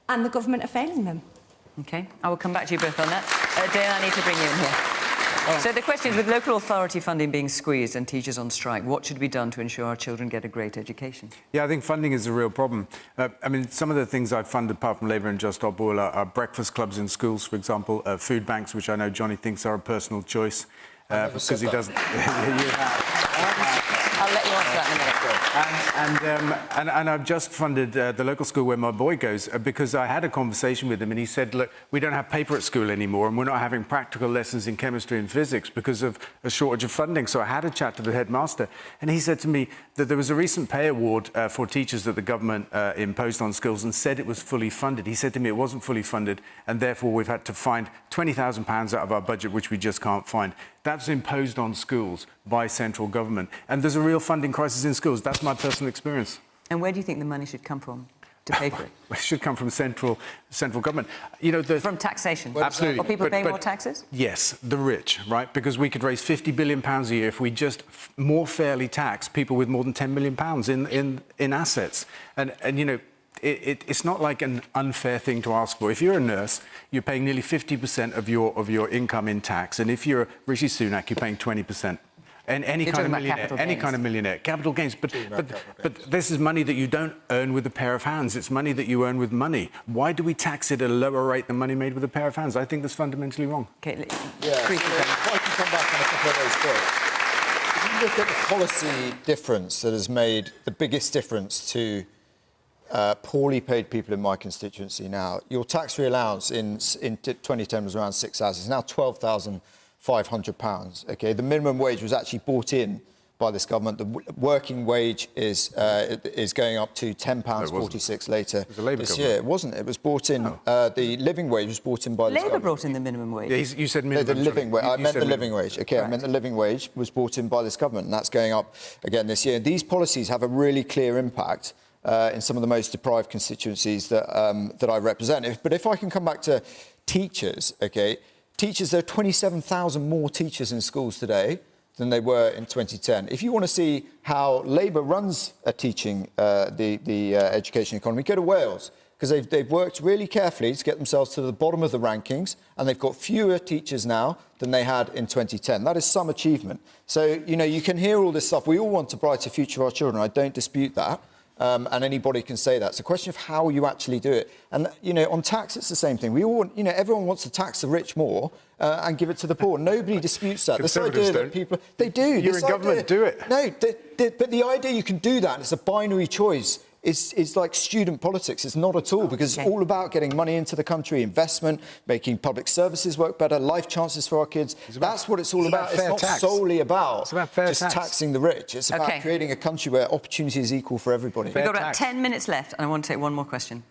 and the government are failing them. Okay, I will come back to you both on that. Dan, I need to bring you in here. So the question is, with local authority funding being squeezed and teachers on strike, what should be done to ensure our children get a great education? Yeah, I think funding is a real problem. I mean, some of the things I've funded, apart from Labour and Just Stop Oil, are breakfast clubs in schools, for example, food banks, which I know Johnny thinks are a personal choice, because he doesn't... I'll let you answer that in a minute. And I've just funded the local school where my boy goes, because I had a conversation with him and he said, look, we don't have paper at school anymore and we're not having practical lessons in chemistry and physics because of a shortage of funding. So I had a chat to the headmaster and he said to me that there was a recent pay award for teachers that the government imposed on schools and said it was fully funded. He said to me it wasn't fully funded and therefore we've had to find £20,000 out of our budget, which we just can't find. That's imposed on schools by central government. And there's a real funding crisis in schools. That's my personal experience. And where do you think the money should come from to pay for it? It should come from central government. You know, from taxation? Absolutely. Are people paying more taxes? Yes, the rich, right? Because we could raise £50 billion a year if we just more fairly tax people with more than £10 million in assets. And you know, it's not like an unfair thing to ask for. If you're a nurse, you're paying nearly 50% of your income in tax, and if you're Rishi Sunak, you're paying 20%. And any kind of millionaire, capital gains. But this is money that you don't earn with a pair of hands. It's money that you earn with money. Why do we tax it at a lower rate than money made with a pair of hands? I think that's fundamentally wrong. Okay, if I can come back on a couple of those points. If you look at the policy difference that has made the biggest difference to poorly paid people in my constituency now, your tax-free allowance in 2010 was around 6,000. It's now £12,500. Okay, the minimum wage was actually brought in by this government. The working wage is going up to £10.46 later this year. It wasn't. It was brought in. The living wage was brought in by this government. Labour brought in the minimum wage. Yeah, you said minimum. No, the living wage. I meant the minimum. living wage. Okay, right. I meant the living wage was brought in by this government, and that's going up again this year. These policies have a really clear impact in some of the most deprived constituencies that I represent. But if I can come back to teachers, okay, teachers, there are 27,000 more teachers in schools today than they were in 2010. If you want to see how Labour runs a teaching, the education economy, go to Wales, because they've worked really carefully to get themselves to the bottom of the rankings, and they've got fewer teachers now than they had in 2010. That is some achievement. So, you know, you can hear all this stuff. We all want a brighter future for our children. I don't dispute that. And anybody can say that. It's a question of how you actually do it. And, you know, on tax, it's the same thing. We all want, you know, everyone wants to tax the rich more and give it to the poor. Nobody disputes that. This idea that people... They do. You're in government, do it. No, but the idea you can do that, it's a binary choice, is like student politics. It's not at all, because it's all about getting money into the country, investment, making public services work better, life chances for our kids. That's what it's all about. It's not solely about just taxing the rich. It's about creating a country where opportunity is equal for everybody. We've got about 10 minutes left, and I want to take one more question.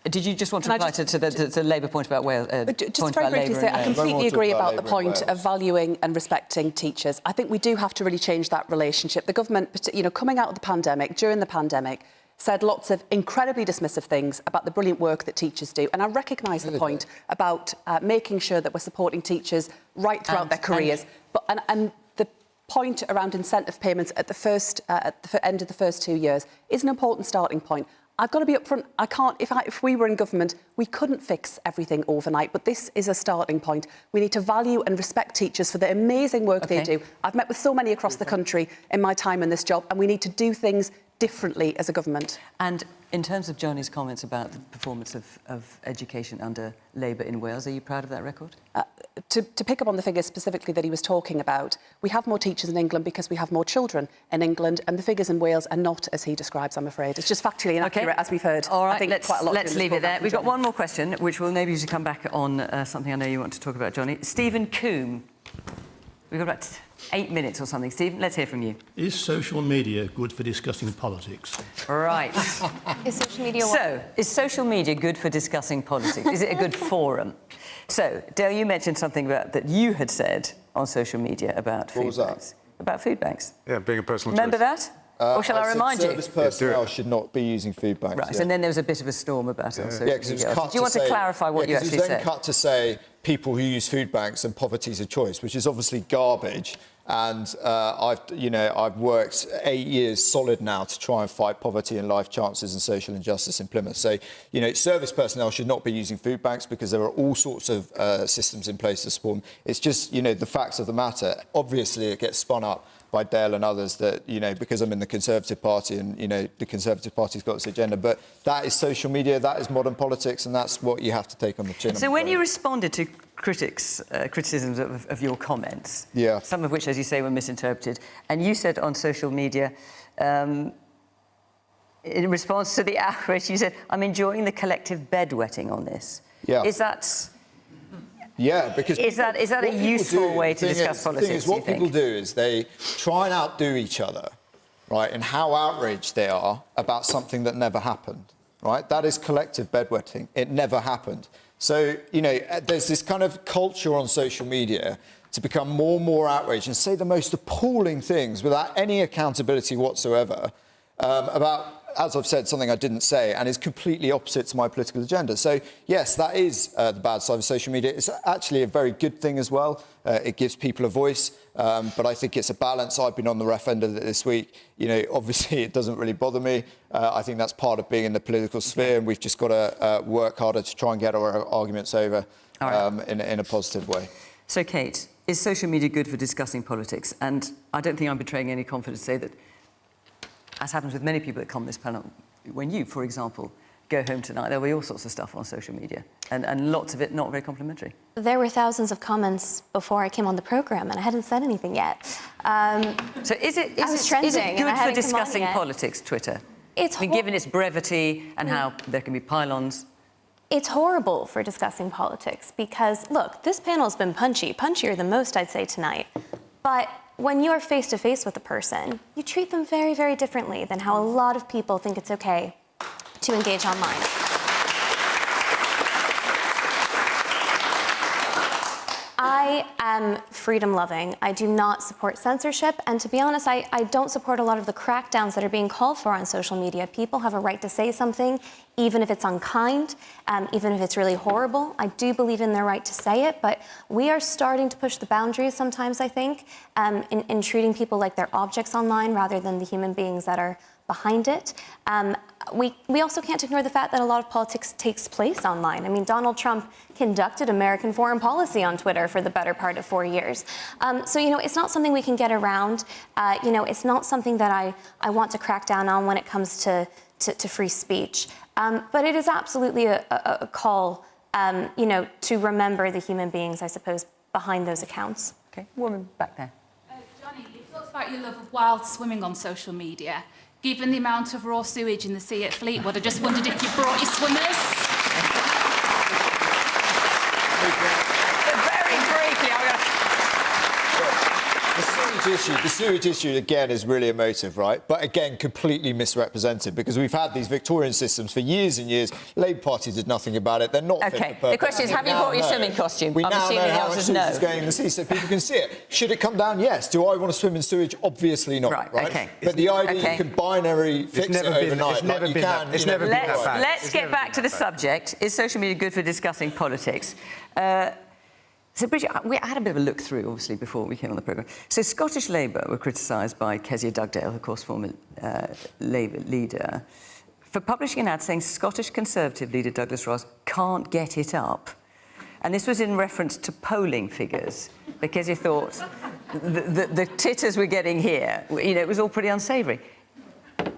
Did you just want to reply to the Labour point about Wales? Just very briefly say, I completely agree about the point of valuing and respecting teachers. I think we do have to really change that relationship. The government, you know, coming out of the pandemic, during the pandemic, said lots of incredibly dismissive things about the brilliant work that teachers do. And I recognise the point about making sure that we're supporting teachers right throughout their careers. And the point around incentive payments at the end of the first 2 years is an important starting point. I've got to be upfront. I can't. If we were in government, we couldn't fix everything overnight. But this is a starting point. We need to value and respect teachers for the amazing work they do. I've met with so many across the country in my time in this job, and we need to do things differently as a government. And in terms of Johnny's comments about the performance of education under Labour in Wales, are you proud of that record? To pick up on the figures specifically that he was talking about, we have more teachers in England because we have more children in England, and the figures in Wales are not as he describes, I'm afraid. It's just factually inaccurate, as we've heard. All right, I think let's leave it there. We've got one more question, which will maybe come back on something I know you want to talk about, Johnny. Stephen Coombe. We've got about 8 minutes or something. Stephen, let's hear from you. Is social media good for discussing politics? Right. Is social media is social media good for discussing politics? Is it a good forum? So, Dale, you mentioned something about that you had said on social media about food banks. About food banks. Yeah, being a personal Remember choice. that? Or shall I remind you? Service personnel should not be using food banks. Right, and then there was a bit of a storm about it on social media. Do you want to clarify what you actually said? It was then cut to say people who use food banks and poverty's a choice, which is obviously garbage. And I've worked 8 years solid now to try and fight poverty and life chances and social injustice in Plymouth. So, you know, service personnel should not be using food banks because there are all sorts of systems in place to support them. It's just, you know, the facts of the matter. Obviously, it gets spun up by Dale and others that, you know, because I'm in the Conservative Party and, you know, the Conservative Party's got its agenda. But that is social media, that is modern politics, and that's what you have to take on the chin. So when you responded to criticisms of your comments, some of which, as you say, were misinterpreted, and you said on social media, in response to the outrage, you said, I'm enjoying the collective bedwetting on this. Yeah. Is that... Yeah, because... Is that a useful way to discuss politics, what people do is they try and outdo each other, right, and how outraged they are about something that never happened, right? That is collective bedwetting. It never happened. So, you know, there's this kind of culture on social media to become more and more outraged and say the most appalling things without any accountability whatsoever about... as I've said, something I didn't say, and is completely opposite to my political agenda. So, yes, that is the bad side of social media. It's actually a very good thing as well. It gives people a voice, but I think it's a balance. I've been on the rough end of it this week. You know, obviously, it doesn't really bother me. I think that's part of being in the political sphere, and we've just got to work harder to try and get our arguments over in a positive way. So, Kate, is social media good for discussing politics? And I don't think I'm betraying any confidence to say that, as happens with many people that come on this panel, when you, for example, go home tonight, there'll be all sorts of stuff on social media, and lots of it not very complimentary. There were thousands of comments before I came on the programme, and I hadn't said anything yet. So is it good for discussing politics, Twitter? It's given its brevity and how there can be pylons. It's horrible for discussing politics because, look, this panel's been punchy, punchier than most, I'd say, tonight. But when you are face-to-face with a person, you treat them very, very differently than how a lot of people think it's okay to engage online. I am freedom-loving. I do not support censorship, and to be honest, I don't support a lot of the crackdowns that are being called for on social media. People have a right to say something, even if it's unkind, even if it's really horrible. I do believe in their right to say it, but we are starting to push the boundaries sometimes, I think, in treating people like they're objects online rather than the human beings that are behind it. We also can't ignore the fact that a lot of politics takes place online. I mean, Donald Trump conducted American foreign policy on Twitter for the better part of 4 years. So, you know, it's not something we can get around. You know, it's not something that I want to crack down on when it comes to free speech. But it is absolutely a call, you know, to remember the human beings, I suppose, behind those accounts. Okay, woman back there. Johnny, you've talked about your love of wild swimming on social media. Given the amount of raw sewage in the sea at Fleetwood, I just wondered if you brought your swimmers. Very briefly, The sewage issue, again, is really emotive, right? But again, completely misrepresented, because we've had these Victorian systems for years and years. Labour Party did nothing about it. They're not fit for purpose. The question is, have you brought your swimming costume? We I'm now assuming know the how answer much is sewage no. is going in the sea, so people can see it. Should it come down? Yes. Do I want to swim in sewage? Obviously not, right? Okay. But the idea you can binary fix it overnight. It's never been that bad. Let's get back to the subject. Is social media good for discussing politics? So, Bridget, I had a bit of a look through, obviously, before we came on the programme. So, Scottish Labour were criticised by Kezia Dugdale, of course, former Labour leader, for publishing an ad saying Scottish Conservative leader Douglas Ross can't get it up. And this was in reference to polling figures, because you thought the titters we're getting here, you know, it was all pretty unsavoury.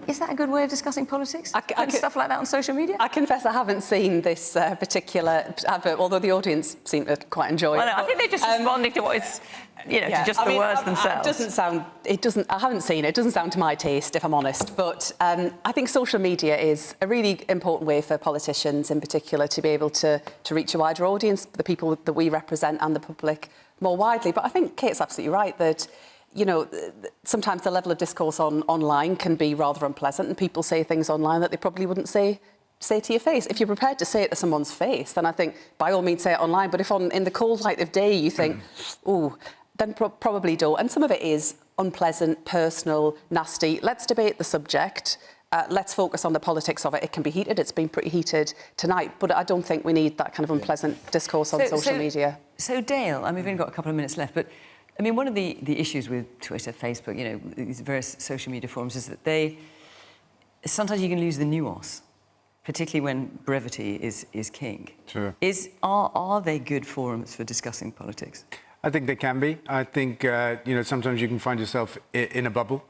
Is that a good way of discussing politics? Stuff like that on social media? I confess I haven't seen this particular advert, although the audience seem to quite enjoy it. I think they're just responding to what it's, you know, to just the words themselves. I haven't seen it. It doesn't sound to my taste, if I'm honest. But I think social media is a really important way for politicians in particular to be able to reach a wider audience, the people that we represent and the public more widely. But I think Kate's absolutely right that, you know, sometimes the level of discourse online can be rather unpleasant, and people say things online that they probably wouldn't say to your face. If you're prepared to say it to someone's face, then I think by all means say it online. But if in the cold light of day you think, oh, then probably don't. And some of it is unpleasant, personal, nasty. Let's debate the subject. Let's focus on the politics of it. It can be heated. It's been pretty heated tonight. But I don't think we need that kind of unpleasant discourse on social media. So, Dale, I mean, we've only got a couple of minutes left, but I mean, one of the issues with Twitter, Facebook, you know, these various social media forums is that sometimes you can lose the nuance, particularly when brevity is king. Sure. Are they good forums for discussing politics? I think they can be. I think, you know, sometimes you can find yourself in a bubble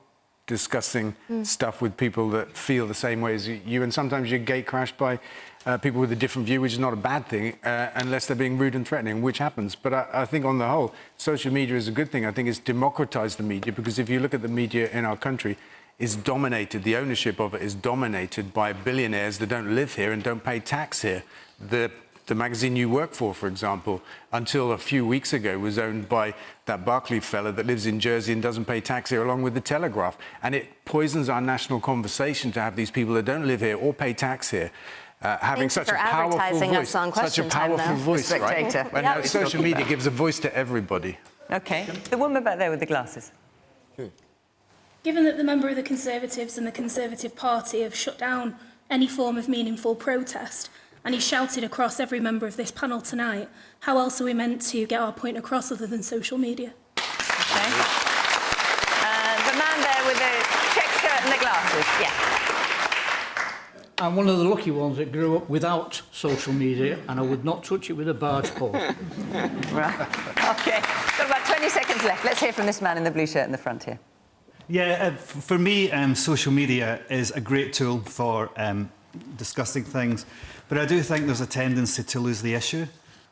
discussing stuff with people that feel the same way as you, and sometimes you're gate crashed by people with a different view, which is not a bad thing, unless they're being rude and threatening, which happens. But I think on the whole, social media is a good thing. I think it's democratized the media, because if you look at the media in our country, it's dominated, the ownership of it is dominated by billionaires that don't live here and don't pay tax here. The magazine you work for example, until a few weeks ago was owned by that Barclay fella that lives in Jersey and doesn't pay tax here, along with the Telegraph. And it poisons our national conversation to have these people that don't live here or pay tax here having such a powerful voice. Such a powerful voice, right? And now social media gives a voice to everybody. OK. The woman back there with the glasses. Given that the member of the Conservatives and the Conservative Party have shut down any form of meaningful protest, and he shouted across every member of this panel tonight, how else are we meant to get our point across other than social media? OK. The man there with the check shirt and the glasses. Yeah. I'm one of the lucky ones that grew up without social media, and I would not touch it with a barge pole. Right. OK. Got about 20 seconds left. Let's hear from this man in the blue shirt in the front here. Yeah, for me, social media is a great tool for discussing things, but I do think there's a tendency to lose the issue.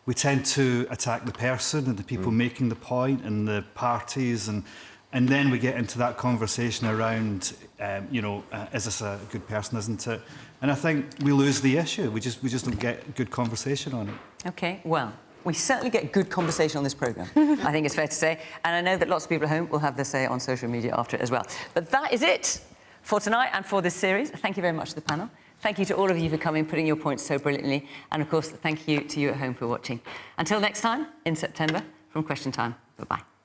We tend to attack the person and the people making the point and the parties, and then we get into that conversation around, you know, is this a good person, isn't it? And I think we lose the issue. We just don't get good conversation on it. OK, well, we certainly get good conversation on this programme, I think it's fair to say. And I know that lots of people at home will have their say on social media after it as well. But that is it for tonight and for this series. Thank you very much to the panel. Thank you to all of you for coming, putting your points so brilliantly. And, of course, thank you to you at home for watching. Until next time, in September, from Question Time. Bye-bye.